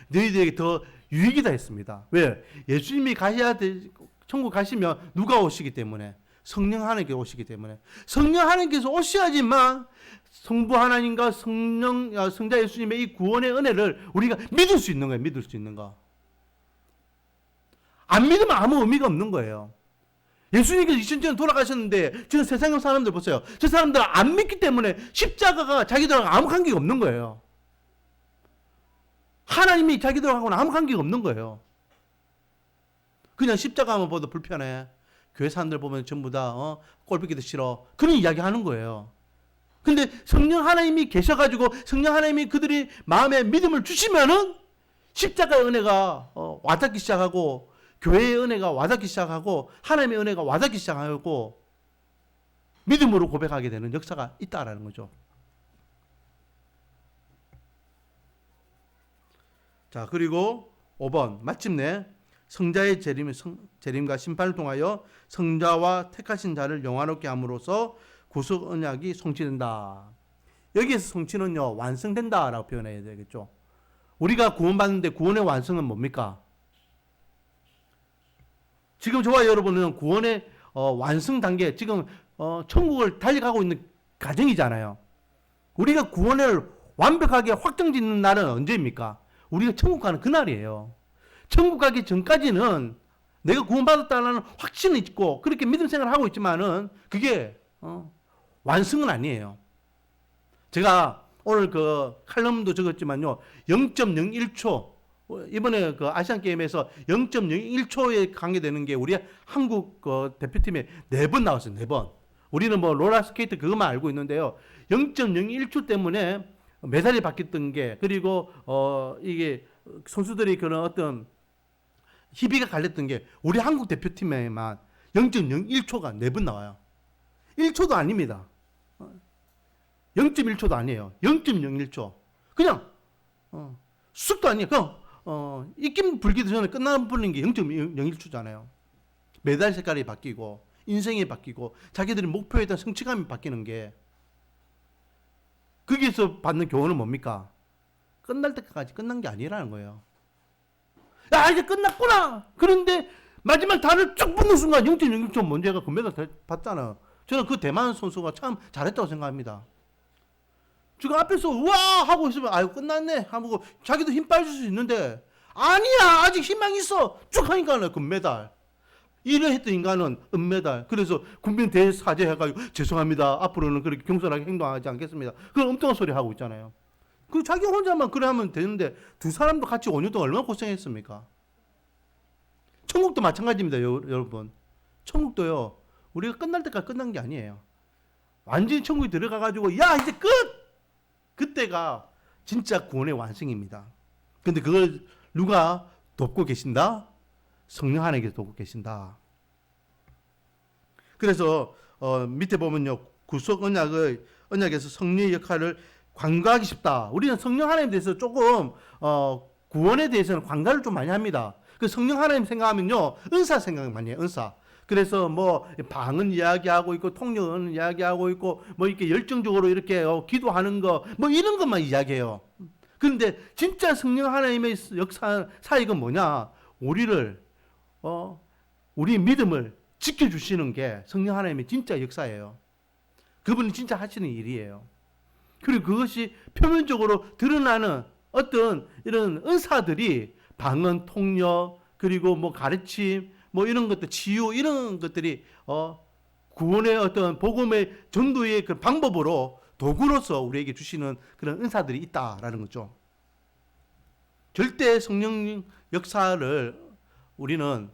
너희들에게 더 유익이다 했습니다. 왜? 예수님이 가셔야 돼. 천국 가시면 누가 오시기 때문에? 성령 하나님께서 오시기 때문에. 성령 하나님께서 오셔야지만 성부 하나님과 성자 예수님의 이 구원의 은혜를 우리가 믿을 수 있는 거예요. 믿을 수 있는 거. 안 믿으면 아무 의미가 없는 거예요. 예수님께서 2000년 돌아가셨는데 지금 세상의 사람들 보세요. 저 사람들 안 믿기 때문에 십자가가 자기들하고 아무 관계가 없는 거예요. 하나님이 자기들하고는 아무 관계가 없는 거예요. 그냥 십자가만 봐도 불편해. 교회 사람들 보면 전부 다 꼴보기도 싫어. 그런 이야기 하는 거예요. 근데 성령 하나님이 계셔가지고 성령 하나님이 그들이 마음에 믿음을 주시면은 십자가의 은혜가 와닿기 시작하고, 교회의 은혜가 와닿기 시작하고, 하나님의 은혜가 와닿기 시작하고 믿음으로 고백하게 되는 역사가 있다라는 거죠. 자, 그리고 5번 마침내 성자의 재림과 심판을 통하여 성자와 택하신 자를 영화롭게 함으로써 구속 언약이 성취된다. 여기에서 성취는요, 완성된다라고 표현해야 되겠죠. 우리가 구원받는데 구원의 완성은 뭡니까? 지금 저와 여러분은 구원의 완성 단계, 지금 천국을 달려가고 있는 과정이잖아요. 우리가 구원을 완벽하게 확정짓는 날은 언제입니까? 우리가 천국 가는 그날이에요. 천국 가기 전까지는 내가 구원받았다는 확신이 있고 그렇게 믿음 생활을 하고 있지만은 그게 완성은 아니에요. 제가 오늘 그 칼럼도 적었지만요, 0.01초, 이번에 그 아시안 게임에서 0.01초에 관계되는 게 우리 한국 대표팀에 4번 나왔어요. 4번. 우리는 뭐 롤러스케이트 그것만 알고 있는데요. 0.01초 때문에 메달이 바뀌었던 게, 그리고 이게 선수들이 그런 어떤 희비가 갈렸던 게 우리 한국 대표팀에만 0.01초가 4번 나와요. 1초도 아닙니다. 0.1초도 아니에요. 0.01초. 그냥 쑥도 아니에요. 그냥 입김 불기도 전에 끝나버리는 게 0.01초잖아요. 메달 색깔이 바뀌고 인생이 바뀌고 자기들이 목표에 대한 성취감이 바뀌는 게, 거기서 받는 교훈은 뭡니까? 끝날 때까지 끝난 게 아니라는 거예요. 야, 이제 끝났구나. 그런데 마지막 단을 쭉 붙는 순간 0.01초 먼저가 금메달 받잖아. 저는 그 대만 선수가 참 잘했다고 생각합니다. 지금 앞에서 우와 하고 있으면 아유 끝났네 하고 자기도 힘 빠질 수 있는데, 아니야 아직 희망 있어 쭉 하니까 금메달. 일을 했던 인간은 은메달. 그래서 국민 대사죄 해가지고 죄송합니다, 앞으로는 그렇게 겸손하게 행동하지 않겠습니다, 그런 엉뚱한 소리 하고 있잖아요. 그 자기 혼자만 그래 하면 되는데 두 사람도 같이 5년 동안 얼마나 고생했습니까? 천국도 마찬가지입니다. 여러분, 천국도요 우리가 끝날 때까지 끝난 게 아니에요. 완전히 천국에 들어가가지고 야 이제 끝! 그때가 진짜 구원의 완성입니다. 근데 그걸 누가 돕고 계신다? 성령 하나님께서 돕고 계신다. 그래서 밑에 보면요, 구속 언약에서 성령의 역할을 간과하기 쉽다. 우리는 성령 하나님에 대해서 조금 구원에 대해서는 간과를 좀 많이 합니다. 그 성령 하나님 생각하면요, 은사 생각 많이 해요. 은사. 그래서 뭐 방언 이야기하고 있고 통역은 이야기하고 있고 뭐 이렇게 열정적으로 이렇게 기도하는 거 뭐 이런 것만 이야기해요. 그런데 진짜 성령 하나님의 역사 사역은 뭐냐? 우리를 우리 믿음을 지켜주시는 게 성령 하나님의 진짜 역사예요. 그분이 진짜 하시는 일이에요. 그리고 그것이 표면적으로 드러나는 어떤 이런 은사들이 방언, 통역, 그리고 뭐 가르침, 뭐 이런 것들, 치유, 이런 것들이 구원의 어떤 복음의 전도의 그 방법으로 도구로서 우리에게 주시는 그런 은사들이 있다라는 거죠. 절대 성령 역사를 우리는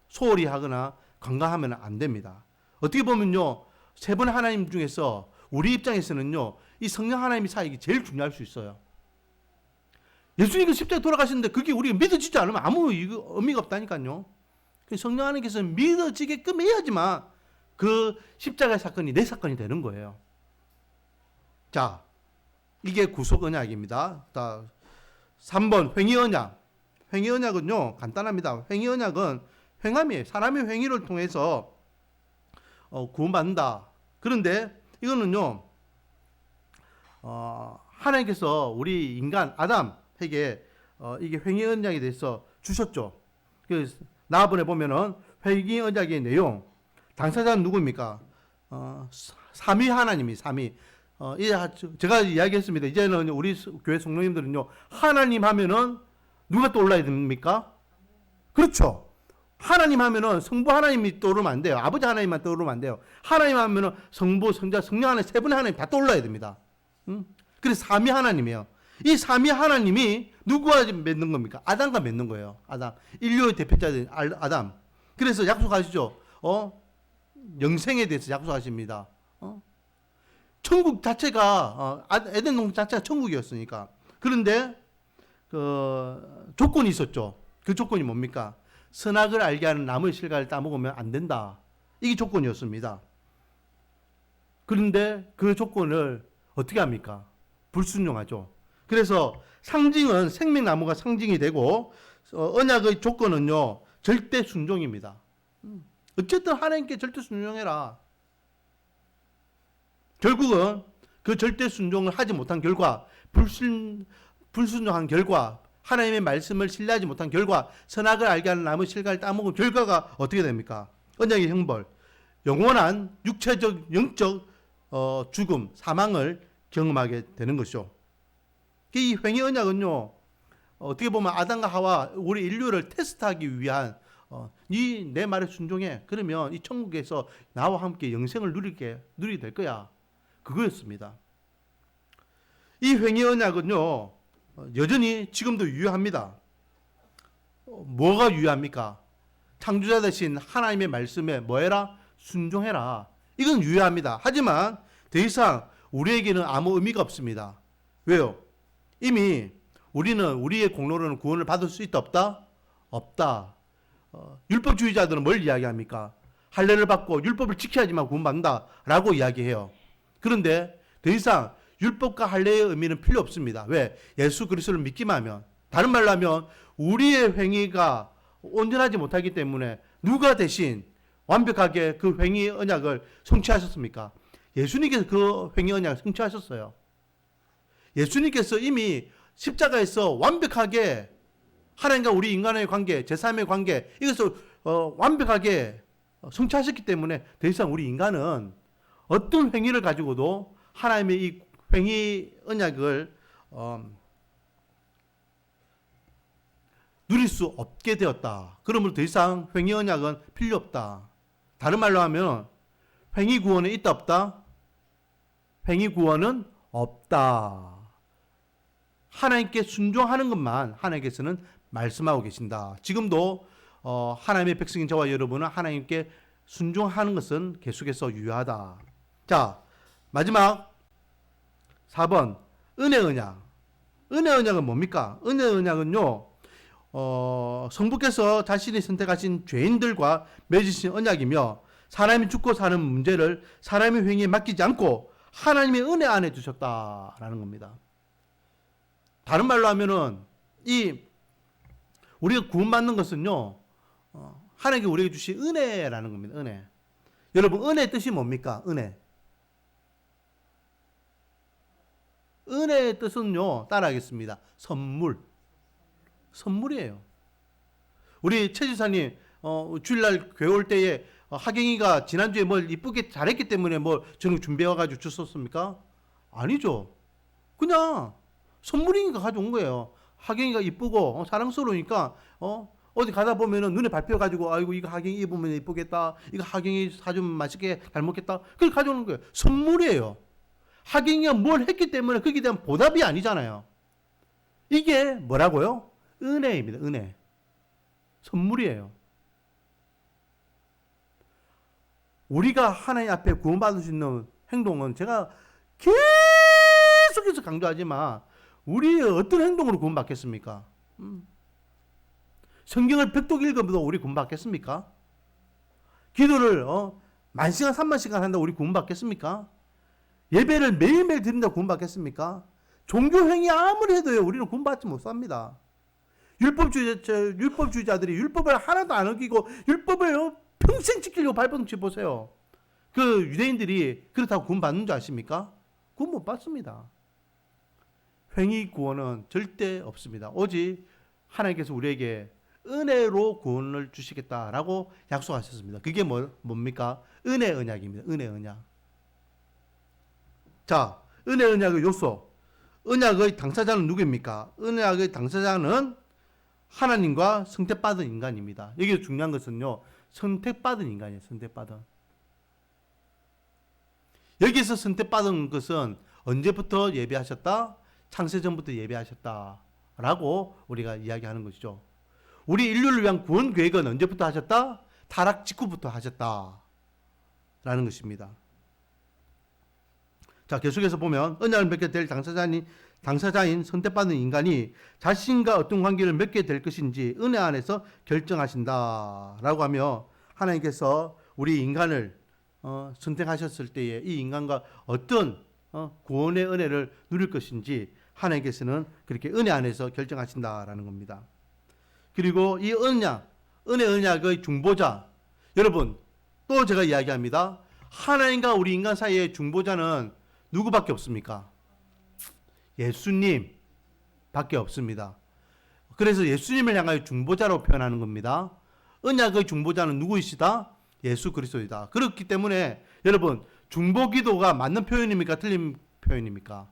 소홀히 하거나 간과하면 안 됩니다. 어떻게 보면요, 세 분 하나님 중에서 우리 입장에서는요, 이 성령 하나님의 사역이 제일 중요할 수 있어요. 예수님이 십자가에 돌아가시는데 그게 우리가 믿어지지 않으면 아무 의미가 없다니까요. 성령 하나님께서 믿어지게끔 해야지만 그 십자가의 사건이 내 사건이 되는 거예요. 자, 이게 구속 언약입니다. 3번 횡의 언약. 횡의 언약은요, 간단합니다. 횡의 언약은 횡함이에요. 사람의 횡의를 통해서 구원받는다. 그런데 이거는요, 하나님께서 우리 인간 아담에게 이게 횡의 언약에 대해서 주셨죠. 그래서 나아본에 보면은 횡의 언약의 내용, 당사자는 누구입니까? 삼위 하나님이 삼위. 제가 이야기했습니다. 이제는 우리 교회 성도님들은요, 하나님 하면은 누가 떠올라야 됩니까? 그렇죠. 하나님 하면은 성부 하나님이 떠오르면 안 돼요. 아버지 하나님만 떠오르면 안 돼요. 하나님 하면은 성부, 성자, 성령 하나님 세 분의 하나님 다 떠올라야 됩니다. 그래서 삼위 하나님이에요. 이 삼위 하나님이 누구와 맺는 겁니까? 아담과 맺는 거예요. 아담. 인류의 대표자인 아담. 그래서 약속하시죠. 영생에 대해서 약속하십니다. 천국 자체가 에덴 동산 자체가 천국이었으니까. 그런데 그 조건이 있었죠. 그 조건이 뭡니까? 선악을 알게 하는 나무의 실과를 따먹으면 안 된다. 이게 조건이었습니다. 그런데 그 조건을 어떻게 합니까? 불순종하죠. 그래서 상징은 생명나무가 상징이 되고 언약의 조건은요, 절대 순종입니다. 어쨌든 하나님께 절대 순종해라. 결국은 그 절대 순종을 하지 못한 결과, 불순종한 결과, 하나님의 말씀을 신뢰하지 못한 결과, 선악을 알게 하는 나무 실과를 따먹은 결과가 어떻게 됩니까? 언약의 형벌, 영원한 육체적, 영적 죽음, 사망을 경험하게 되는 것이죠. 이 횡의 언약은요, 어떻게 보면 아담과 하와 우리 인류를 테스트하기 위한 네 내 말에 순종해. 그러면 이 천국에서 나와 함께 영생을 누리게 될 거야. 그거였습니다. 이 횡의 언약은요, 여전히 지금도 유효합니다. 뭐가 유효합니까? 창조자 되신 하나님의 말씀에 뭐해라? 순종해라. 이건 유효합니다. 하지만 더 이상 우리에게는 아무 의미가 없습니다. 왜요? 이미 우리는 우리의 공로로는 구원을 받을 수 있다 없다? 없다. 율법주의자들은 뭘 이야기합니까? 할례를 받고 율법을 지켜야지만 구원받는다 라고 이야기해요. 그런데 더 이상 율법과 할례의 의미는 필요 없습니다. 왜? 예수 그리스도를 믿기만 하면. 다른 말로 하면 우리의 행위가 온전하지 못하기 때문에 누가 대신 완벽하게 그 횡의 언약을 성취하셨습니까? 예수님께서 그 횡의 언약을 성취하셨어요. 예수님께서 이미 십자가에서 완벽하게 하나님과 우리 인간의 관계, 제3의 관계, 이것을 완벽하게 성취하셨기 때문에 더 이상 우리 인간은 어떤 행위를 가지고도 하나님의 이 횡의 언약을 누릴 수 없게 되었다. 그러므로 더 이상 횡의 언약은 필요 없다. 다른 말로 하면 횡의 구원은 있다 없다? 횡의 구원은 없다. 하나님께 순종하는 것만 하나님께서는 말씀하고 계신다. 지금도 하나님의 백성인 저와 여러분은 하나님께 순종하는 것은 계속해서 유효하다. 자, 마지막 4번 은혜 언약. 은혜 언약은 뭡니까? 은혜 언약은요, 성부께서 자신이 선택하신 죄인들과 맺으신 언약이며 사람이 죽고 사는 문제를 사람의 행위에 맡기지 않고 하나님의 은혜 안에 두셨다라는 겁니다. 다른 말로 하면은 우리가 구원받는 것은요, 하나님께 우리에게 주신 은혜라는 겁니다. 은혜. 여러분, 은혜의 뜻이 뭡니까? 은혜. 은혜의 뜻은요, 따라하겠습니다. 선물. 선물이에요. 우리 최 지사님, 주일날 교회 올 때에 하경이가 지난주에 뭘 이쁘게 잘했기 때문에 뭐 저는 준비해와가지고 주셨습니까? 아니죠. 그냥 선물이니까 가져온 거예요. 하경이가 이쁘고 사랑스러우니까 어디 가다 보면은 눈에 밟혀가지고 아이고 이거 하경이 입으면 이쁘겠다. 이거 하경이 사주면 맛있게 잘 먹겠다. 그걸 가져오는 거예요. 선물이에요. 하경이가 뭘 했기 때문에 거기에 대한 보답이 아니잖아요. 이게 뭐라고요? 은혜입니다. 은혜. 선물이에요. 우리가 하나님 앞에 구원받을 수 있는 행동은 제가 계속해서 강조하지만 우리의 어떤 행동으로 구원받겠습니까? 성경을 백독 읽어도 우리 구원받겠습니까? 기도를 10,000시간 30,000시간 한다고 우리 구원받겠습니까? 예배를 매일매일 드린다고 구원받겠습니까? 종교행위 아무리 해도요 우리는 구원받지 못합니다. 율법주의자들이 율법을 하나도 안 어기고 율법을 평생 지키려고 발버둥 쳐보세요. 그 유대인들이 그렇다고 구원받는 줄 아십니까? 구원 못 받습니다. 행위 구원은 절대 없습니다. 오직 하나님께서 우리에게 은혜로 구원을 주시겠다라고 약속하셨습니다. 그게 뭡니까? 은혜 언약입니다. 은혜 언약. 자, 은혜 언약의 요소. 언약의 당사자는 누구입니까? 언약의 당사자는 하나님과 선택받은 인간입니다. 여기서 중요한 것은요, 선택받은 인간이에요. 선택받은. 여기서 선택받은 것은 언제부터 예배하셨다? 창세전부터 예배하셨다라고 우리가 이야기하는 것이죠. 우리 인류를 위한 구원 계획은 언제부터 하셨다? 타락 직후부터 하셨다라는 것입니다. 자, 계속해서 보면 언약을 맺게 될 당사자인 선택받는 인간이 자신과 어떤 관계를 맺게 될 것인지 은혜 안에서 결정하신다라고 하며 하나님께서 우리 인간을 선택하셨을 때에 이 인간과 어떤 구원의 은혜를 누릴 것인지 하나님께서는 그렇게 은혜 안에서 결정하신다라는 겁니다. 그리고 이 은혜 언약의 중보자, 여러분 또 제가 이야기합니다. 하나님과 우리 인간 사이의 중보자는 누구밖에 없습니까? 예수님 밖에 없습니다. 그래서 예수님을 향하여 중보자로 표현하는 겁니다. 언약의 중보자는 누구이시다? 예수 그리스도이다. 그렇기 때문에 여러분 중보기도가 맞는 표현입니까? 틀린 표현입니까?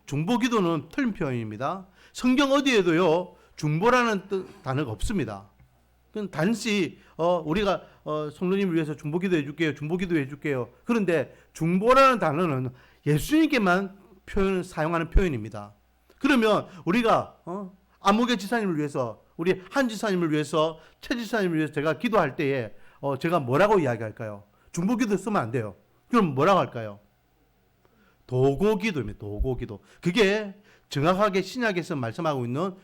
중보기도는 틀린 표현입니다. 성경 어디에도요 중보라는 단어가 없습니다. 그건 단지 우리가 성도님을 위해서 중보기도 해줄게요. 중보기도 해줄게요. 그런데 중보라는 단어는 예수님께만 사용하는 표현입니다. 그러면 우리가 안목의 지사님을 위해서 우리 한 지사님을 위해서 최 지사님을 위해서 제가 기도할 때에 제가 뭐라고 이야기할까요? 중보기도 쓰면 안 돼요. 그럼 뭐라고 할까요? 도고기도입니다. 도고기도. 그게 정확하게 신약에서 말씀하고 있는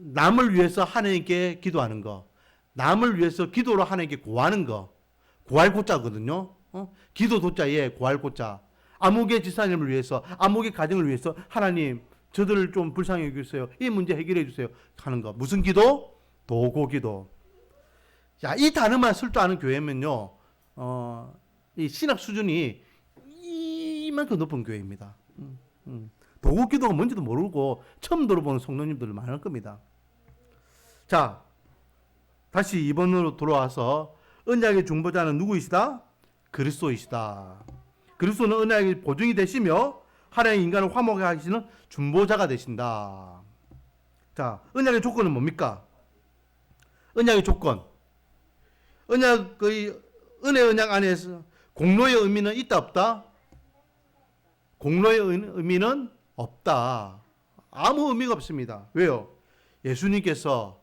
남을 위해서 하나님께 기도하는 거, 남을 위해서 기도로 하나님께 구하는 거, 구할 고자거든요. 기도 도자에 구할 고자. 아무개 지사님을 위해서, 아무개 가정을 위해서 하나님 저들을 좀 불쌍히 여기주세요. 이 문제 해결해 주세요. 하는 거. 무슨 기도? 도고기도. 자, 이 단어만 쓸 줄 아는 교회면요, 이 신학 수준이 이만큼 높은 교회입니다. 도고기도가 뭔지도 모르고 처음 들어보는 성도님들 많을 겁니다. 자, 다시 2번으로 돌아와서 언약의 중보자는 누구이시다? 그리스도이시다. 그리스도는 언약의 보증이 되시며 하나님의 인간을 화목하게 하시는 중보자가 되신다. 자, 언약의 조건은 뭡니까? 언약의 조건. 언약의 은혜 언약 안에서 공로의 의미는 있다 없다? 공로의 의미는 없다. 아무 의미가 없습니다. 왜요? 예수님께서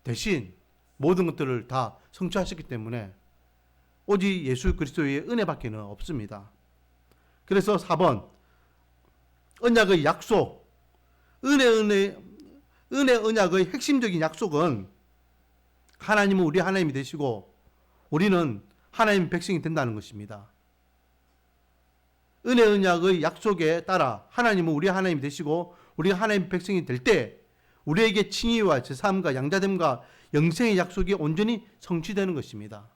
대신 모든 것들을 다 성취하셨기 때문에 오직 예수 그리스도의 은혜밖에 없습니다. 그래서 4번 언약의 약속, 은혜 언약의 핵심적인 약속은 하나님은 우리 하나님이 되시고 우리는 하나님 백성이 된다는 것입니다. 은혜 언약의 약속에 따라 하나님은 우리 하나님이 되시고 우리가 하나님 백성이 될 때 우리에게 칭의와 제사함과 양자됨과 영생의 약속이 온전히 성취되는 것입니다.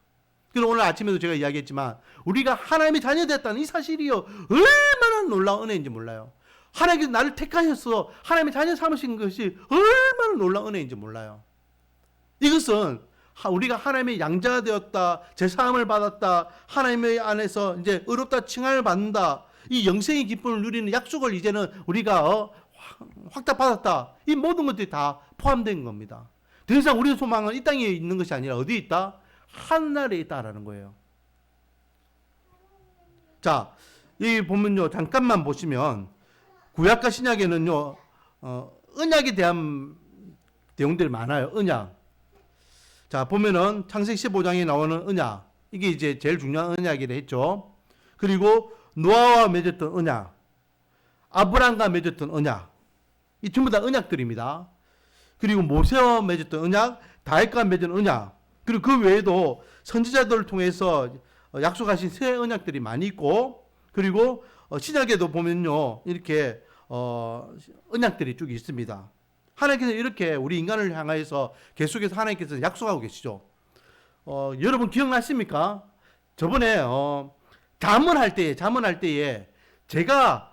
그리고 오늘 아침에도 제가 이야기했지만 우리가 하나님의 자녀 됐다는 이 사실이요 얼마나 놀라운 은혜인지 몰라요. 하나님께서 나를 택하셔서 하나님의 자녀 삼으신 것이 얼마나 놀라운 은혜인지 몰라요. 이것은 우리가 하나님의 양자가 되었다, 제사함을 받았다, 하나님의 안에서 이제 의롭다 칭함을 받는다, 이 영생의 기쁨을 누리는 약속을 이제는 우리가 확답받았다. 이 모든 것들이 다 포함된 겁니다. 더 이상 우리의 소망은 이 땅에 있는 것이 아니라 어디에 있다? 하늘에 있다라는 거예요. 자, 이 보면요 잠깐만 보시면 구약과 신약에는요 언약에 대한 내용들이 많아요. 언약. 자, 보면은 창세기 15장에 나오는 언약. 이게 이제 제일 중요한 언약이라 했죠. 그리고 노아와 맺었던 언약. 아브람과 맺었던 언약. 이 전부 다 언약들입니다. 그리고 모세와 맺었던 언약, 다윗과 맺은 언약. 그리고 그 외에도 선지자들을 통해서 약속하신 새 언약들이 많이 있고, 그리고 신약에도 보면요, 이렇게 언약들이 쭉 있습니다. 하나님께서 이렇게 우리 인간을 향하여서 계속해서 하나님께서 약속하고 계시죠. 여러분 기억나십니까? 저번에 잠언할 때에 제가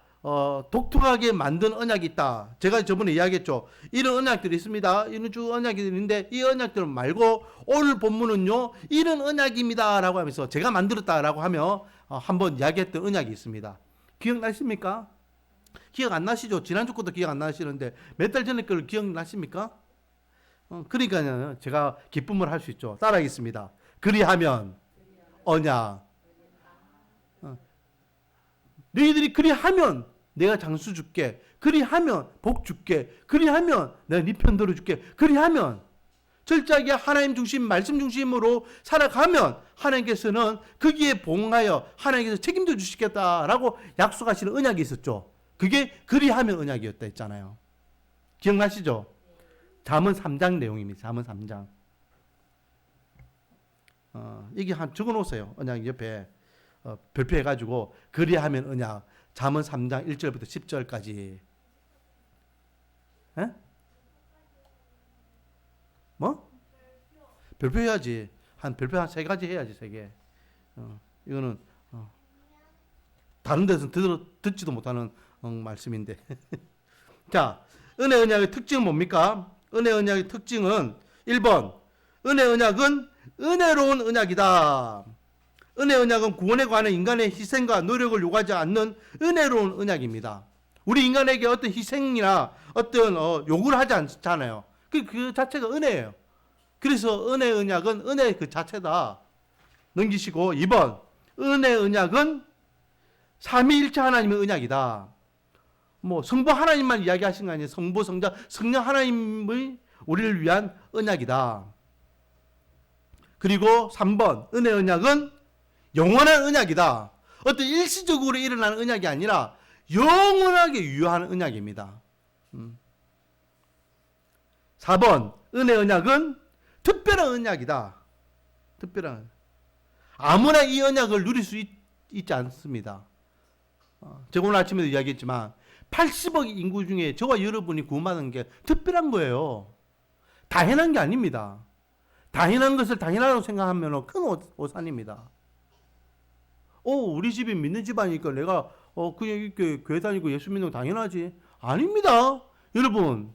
독특하게 만든 언약이 있다. 제가 저번에 이야기했죠. 이런 언약들이 있습니다. 이런 쭉 언약이 있는데 이 언약들 말고 오늘 본문은요, 이런 언약입니다. 라고 하면서 제가 만들었다라고 하며 한번 이야기했던 언약이 있습니다. 기억나십니까? 기억 안 나시죠? 지난주 것도 기억 안 나시는데 몇 달 전에 걸 기억나십니까? 그러니까 제가 기쁨을 할 수 있죠. 따라하겠습니다. 그리하면 언약. 너희들이 그리하면 내가 장수 줄게. 그리하면 복 줄게. 그리하면 내가 네 편 들어줄게. 그리하면 철저하게 하나님 중심, 말씀 중심으로 살아가면 하나님께서는 거기에 봉하여 하나님께서 책임져 주시겠다라고 약속하시는 언약이 있었죠. 그게 그리하면 언약이었다 했잖아요. 기억나시죠? 잠언 3장 내용입니다. 잠언 3장. 이게 한 적어놓으세요. 언약 옆에 별표해가지고 그리하면 언약. 잠언 3장 1절부터 10절까지. 에? 뭐? 별표 해야지. 별표 한 3가지 해야지, 3개. 이거는 다른 데서 듣지도 못하는 말씀인데. 자, 은혜 언약의 특징은 뭡니까? 은혜 언약의 특징은 1번, 은혜 언약은 은혜로운 언약이다. 은혜 언약은 구원에 관한 인간의 희생과 노력을 요구하지 않는 은혜로운 언약입니다. 우리 인간에게 어떤 희생이나 어떤 요구를 하지 않잖아요. 그 자체가 은혜예요. 그래서 은혜 언약은 은혜 그 자체다. 넘기시고 2번, 은혜 언약은 삼위일체 하나님의 언약이다. 뭐 성부 하나님만 이야기하신 거 아니에요. 성부, 성자, 성령 하나님의 우리를 위한 언약이다. 그리고 3번, 은혜 언약은 영원한 언약이다. 어떤 일시적으로 일어나는 언약이 아니라 영원하게 유효한 언약입니다. 4번, 은혜 언약은 특별한 언약이다. 특별한. 아무나 이 언약을 누릴 수 있지 않습니다. 제가 오늘 아침에도 이야기했지만 80억 인구 중에 저와 여러분이 구원받은 게 특별한 거예요. 당연한 게 아닙니다. 당연한 것을 당연하다고 생각하면 큰 오산입니다. 우리 집이 믿는 집안이니까 내가 그냥 이렇게 교회 다니고 예수 믿는 거 당연하지. 아닙니다. 여러분,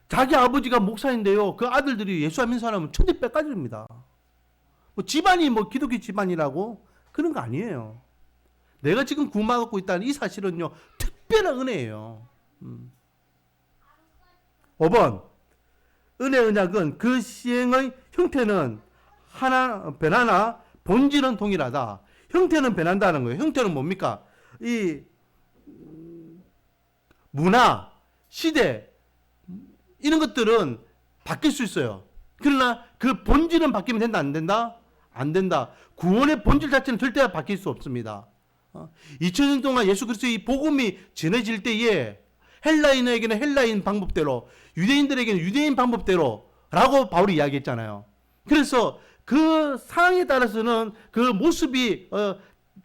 자기 아버지가 목사인데요, 그 아들들이 예수 안 믿는 사람은 천지 빽가집니다. 집안이 기독교 집안이라고 그런 거 아니에요. 내가 지금 구원받고 있다는 이 사실은요, 특별한 은혜예요. 5번, 은혜 언약은 그 시행의 형태는 변하나 본질은 동일하다. 형태는 변한다는 거예요. 형태는 뭡니까? 이 문화, 시대 이런 것들은 바뀔 수 있어요. 그러나 그 본질은 바뀌면 된다, 안 된다? 안 된다. 구원의 본질 자체는 절대 바뀔 수 없습니다. 2000년 동안 예수 그리스도의 복음이 전해질 때에 헬라인에게는 헬라인 방법대로, 유대인들에게는 유대인 방법대로 라고 바울이 이야기했잖아요. 그래서 그 상황에 따라서는 그 모습이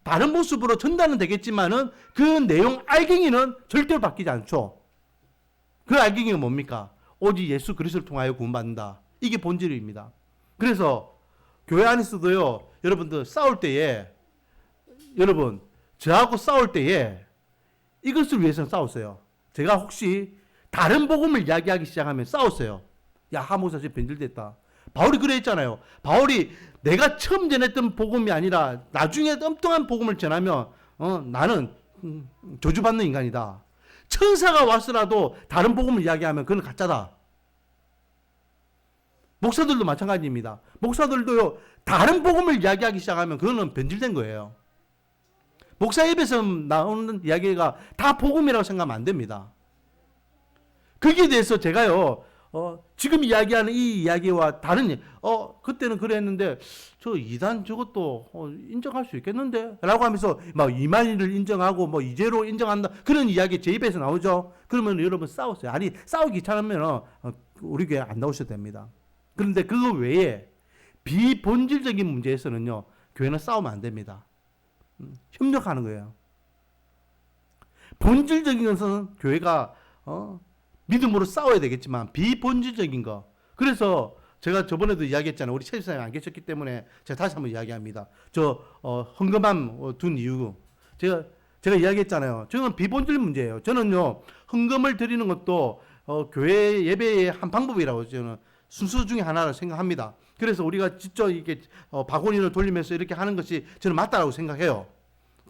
다른 모습으로 전달은 되겠지만은 그 내용 알갱이는 절대로 바뀌지 않죠. 그 알갱이가 뭡니까? 오직 예수 그리스도를 통하여 구원받는다. 이게 본질입니다. 그래서 교회 안에서도요, 여러분들 싸울 때에, 여러분 저하고 싸울 때에 이것을 위해서 싸웠어요. 제가 혹시 다른 복음을 이야기하기 시작하면 싸웠어요. 야, 하모사 지금 변질됐다. 바울이 그래 했잖아요. 바울이 내가 처음 전했던 복음이 아니라 나중에 엉뚱한 복음을 전하면 나는 저주받는 인간이다. 천사가 왔으라도 다른 복음을 이야기하면 그건 가짜다. 목사들도 마찬가지입니다. 목사들도요, 다른 복음을 이야기하기 시작하면 그거는 변질된 거예요. 목사 입에서 나오는 이야기가 다 복음이라고 생각하면 안 됩니다. 거기에 대해서 제가요, 지금 이야기하는 이 이야기와 다른, 그때는 그랬는데, 저 이단 저것도 인정할 수 있겠는데? 라고 하면서 막 이만희를 인정하고 뭐 이재로 인정한다. 그런 이야기 제 입에서 나오죠. 그러면 여러분 싸우세요. 아니, 싸우기 귀찮으면 우리 교회 안 나오셔도 됩니다. 그런데 그거 외에 비본질적인 문제에서는요, 교회는 싸우면 안 됩니다. 협력하는 거예요. 본질적인 것은 교회가 믿음으로 싸워야 되겠지만 비본질적인 거. 그래서 제가 저번에도 이야기했잖아요. 우리 최 집사님 안 계셨기 때문에 제가 다시 한번 이야기합니다. 저 헌금함 둔 이유. 제가 이야기했잖아요. 저는 비본질 문제예요. 저는요, 헌금을 드리는 것도 교회 예배의 한 방법이라고 저는 순서 중에 하나를 생각합니다. 그래서 우리가 직접 이렇게 바구니를 돌리면서 이렇게 하는 것이 저는 맞다라고 생각해요.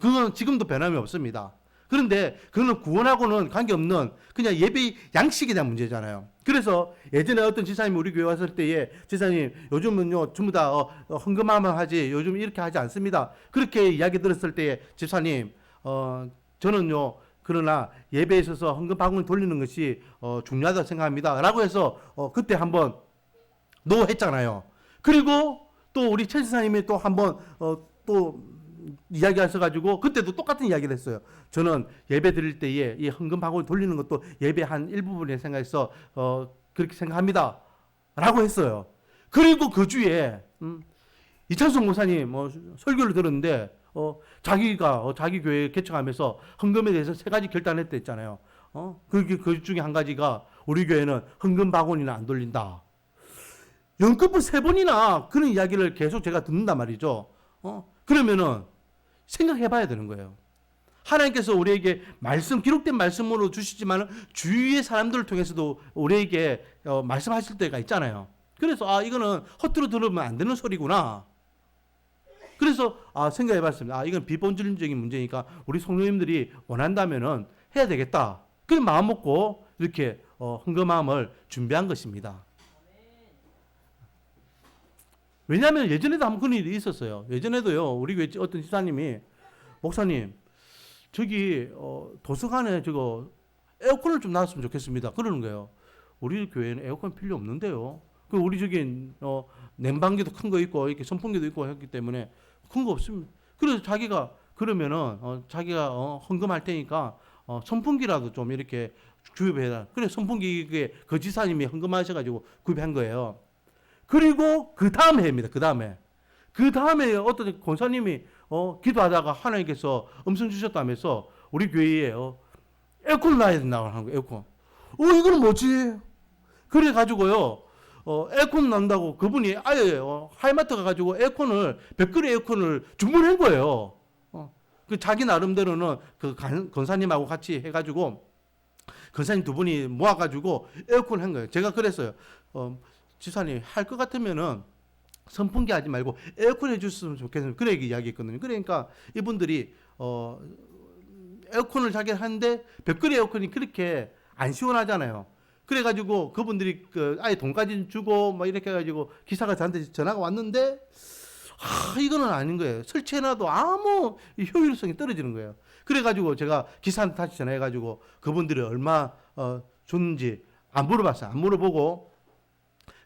그건 지금도 변함이 없습니다. 그런데 그거는 구원하고는 관계없는 그냥 예배 양식에 대한 문제잖아요. 그래서 예전에 어떤 지사님이 우리 교회 왔을 때에 지사님 요즘은요 전부 다 헌금하면 하지 요즘 이렇게 하지 않습니다. 그렇게 이야기 들었을 때에 집사님 저는요 그러나 예배에 있어서 헌금 바구니 돌리는 것이 중요하다고 생각합니다. 라고 해서 그때 한번 노 했잖아요. 그리고 또 우리 최 지사님이 또 한번 또 이야기하셔가지고 그때도 똑같은 이야기를 했어요. 저는 예배 드릴 때에 이 헌금 바구니 돌리는 것도 예배 한 일부분에 생각해서 그렇게 생각합니다. 라고 했어요. 그리고 그 주에 이찬성 목사님 설교를 들었는데 자기가 자기 교회 개척하면서 헌금에 대해서 3가지 결단했다 했잖아요. 그 중에 한 가지가 우리 교회는 헌금 바구니는 안 돌린다. 연급을 3번이나 그런 이야기를 계속 제가 듣는단 말이죠. 그러면은 생각해 봐야 되는 거예요. 하나님께서 우리에게 기록된 말씀으로 주시지만 주위의 사람들을 통해서도 우리에게 말씀하실 때가 있잖아요. 그래서 이거는 허투루 들으면 안 되는 소리구나. 그래서 생각해 봤습니다. 이건 비본질적인 문제니까 우리 성도님들이 원한다면은 해야 되겠다. 그런 마음 먹고 이렇게 헌금함을 준비한 것입니다. 왜냐하면 예전에도 한번 그런 일이 있었어요. 예전에도요, 우리 교회 어떤 집사님이 목사님, 저기 도서관에 저거 에어컨을 좀 놨으면 좋겠습니다. 그러는 거예요. 우리 교회는 에어컨 필요 없는데요. 그 우리 저기 냉방기도 큰 거 있고 이렇게 선풍기도 있고 했기 때문에 큰 거 없습니다. 그래서 자기가 그러면은 자기가 헌금할 테니까 선풍기라도 좀 이렇게 구입해라. 그래 선풍기 그 지사님이 헌금하셔가지고 구입한 거예요. 그리고 그 다음 해입니다. 그 다음에 어떤 권사님이 기도하다가 하나님께서 음성 주셨다면서 우리 교회에 에어컨을 놔야 된다고 하는 거예요. 에어컨. 이거는 뭐지? 그래 가지고요. 에어컨 난다고 그분이 아예 하이마트 가가지고 벽걸이 에어컨을 주문한 거예요. 그 자기 나름대로는 그 권사님하고 같이 해가지고 권사님 2분이 모아가지고 에어컨을 한 거예요. 제가 그랬어요. 지사님 할 것 같으면은 선풍기 하지 말고 에어컨 해줬으면 좋겠습니다. 그래 이야기했거든요. 그러니까 이분들이 에어컨을 자기 하는데 벽걸이 에어컨이 그렇게 안 시원하잖아요. 그래가지고 그분들이 아예 돈까지 주고 막 이렇게 해가지고 기사가 저한테 전화가 왔는데 이거는 아닌 거예요. 설치해놔도 아무 효율성이 떨어지는 거예요. 그래가지고 제가 기사한테 다시 전화해가지고 그분들이 얼마 줬는지 안 물어봤어요. 안 물어보고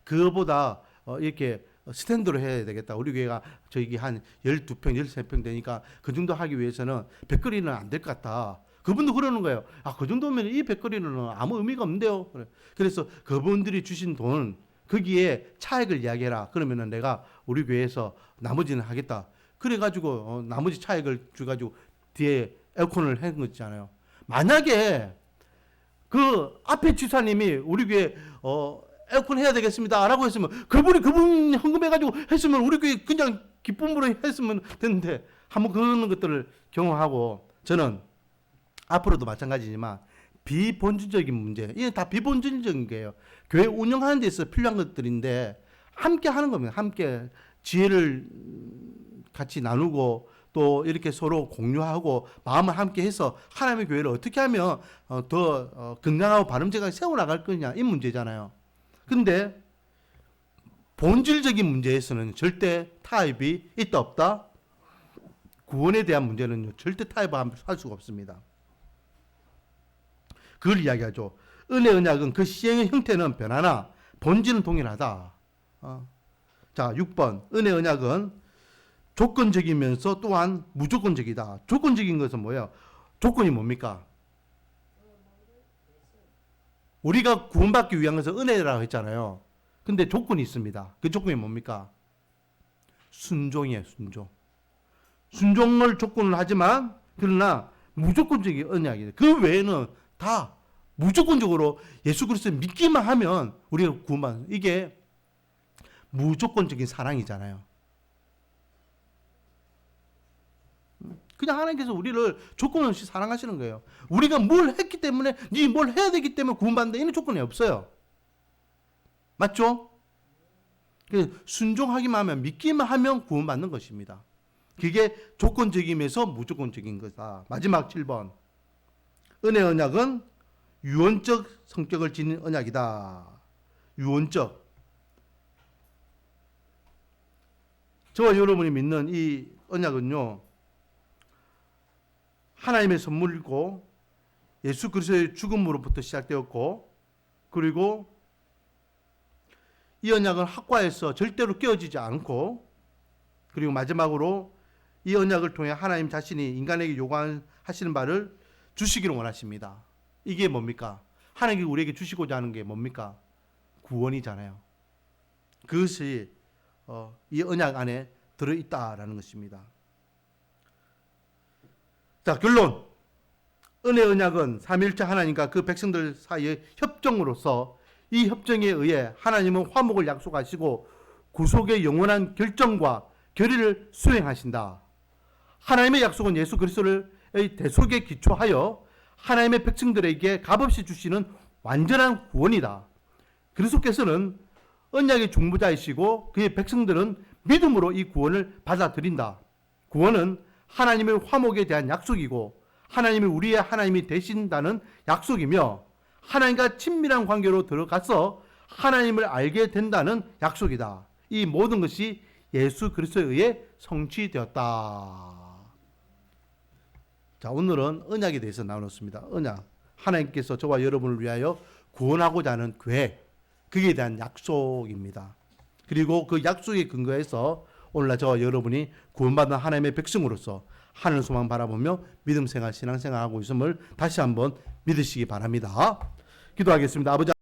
그거보다 이렇게 스탠드로 해야 되겠다. 우리 교회가 저기 한 12평, 13평 되니까 그 정도 하기 위해서는 벽걸이는 안 될 것 같다. 그분도 그러는 거예요. 그 정도면 이 벽걸이는 아무 의미가 없는데요. 그래서 그분들이 주신 돈 거기에 차액을 이야기해라. 그러면은 내가 우리 교회에서 나머지는 하겠다. 그래가지고 나머지 차액을 줘가지고 뒤에 에어컨을 한 거 있잖아요. 만약에 그 앞에 지사님이 우리 교회 에어컨 해야 되겠습니다. 라고 했으면 그분 헌금해가지고 했으면 우리 교회 그냥 기쁨으로 했으면 됐는데 한번 그런 것들을 경험하고 저는 앞으로도 마찬가지지만 비본질적인 문제 이게 다 비본질적인 거예요. 교회 운영하는 데 있어 필요한 것들인데 함께 하는 겁니다. 함께 지혜를 같이 나누고 또 이렇게 서로 공유하고 마음을 함께 해서 하나님의 교회를 어떻게 하면 더 건강하고 바람직하게 세워나갈 거냐 이 문제잖아요. 근데 본질적인 문제에서는 절대 타협이 있다 없다. 구원에 대한 문제는 절대 타협할 수가 없습니다. 그걸 이야기하죠. 은혜 언약은 그 시행의 형태는 변하나 본질은 동일하다. 자, 6번. 은혜 언약은 조건적이면서 또한 무조건적이다. 조건적인 것은 뭐예요? 조건이 뭡니까? 우리가 구원받기 위한 것은 은혜라고 했잖아요. 근데 조건이 있습니다. 그 조건이 뭡니까? 순종이에요, 순종. 순종을 조건을 하지만, 그러나 무조건적인 언약이에요. 그 외에는 다 무조건적으로 예수 그리스도 믿기만 하면 우리가 구원받는, 이게 무조건적인 사랑이잖아요. 그냥 하나님께서 우리를 조건 없이 사랑하시는 거예요. 우리가 뭘 했기 때문에, 네 뭘 해야 되기 때문에 구원받는다, 이런 조건이 없어요. 맞죠? 순종하기만 하면, 믿기만 하면 구원받는 것입니다. 그게 조건적이면서 무조건적인 거다. 마지막 7번. 은혜 언약은 유언적 성격을 지닌 언약이다. 유언적. 저와 여러분이 믿는 이 언약은요, 하나님의 선물이고 예수 그리스도의 죽음으로부터 시작되었고, 그리고 이 언약은 학과에서 절대로 깨어지지 않고, 그리고 마지막으로 이 언약을 통해 하나님 자신이 인간에게 요구하시는 바를 주시기를 원하십니다. 이게 뭡니까? 하나님이 우리에게 주시고자 하는 게 뭡니까? 구원이잖아요. 그것이 이 언약 안에 들어있다라는 것입니다. 자, 결론. 은혜 언약은 삼위일체 하나님과 그 백성들 사이의 협정으로서, 이 협정에 의해 하나님은 화목을 약속하시고 구속의 영원한 결정과 결의를 수행하신다. 하나님의 약속은 예수 그리스도의 대속에 기초하여 하나님의 백성들에게 값없이 주시는 완전한 구원이다. 그리스도께서는 언약의 중보자이시고 그의 백성들은 믿음으로 이 구원을 받아들인다. 구원은 하나님의 화목에 대한 약속이고, 하나님이 우리의 하나님이 되신다는 약속이며, 하나님과 친밀한 관계로 들어가서 하나님을 알게 된다는 약속이다. 이 모든 것이 예수 그리스도에 의해 성취되었다. 자, 오늘은 언약에 대해서 나눴습니다. 언약. 하나님께서 저와 여러분을 위하여 구원하고자 하는 계획, 그에 대한 약속입니다. 그리고 그 약속에 근거해서 오늘날 저와 여러분이 구원받은 하나님의 백성으로서 하늘 소망 바라보며 믿음 생활, 신앙 생활하고 있음을 다시 한번 믿으시기 바랍니다. 기도하겠습니다. 아버지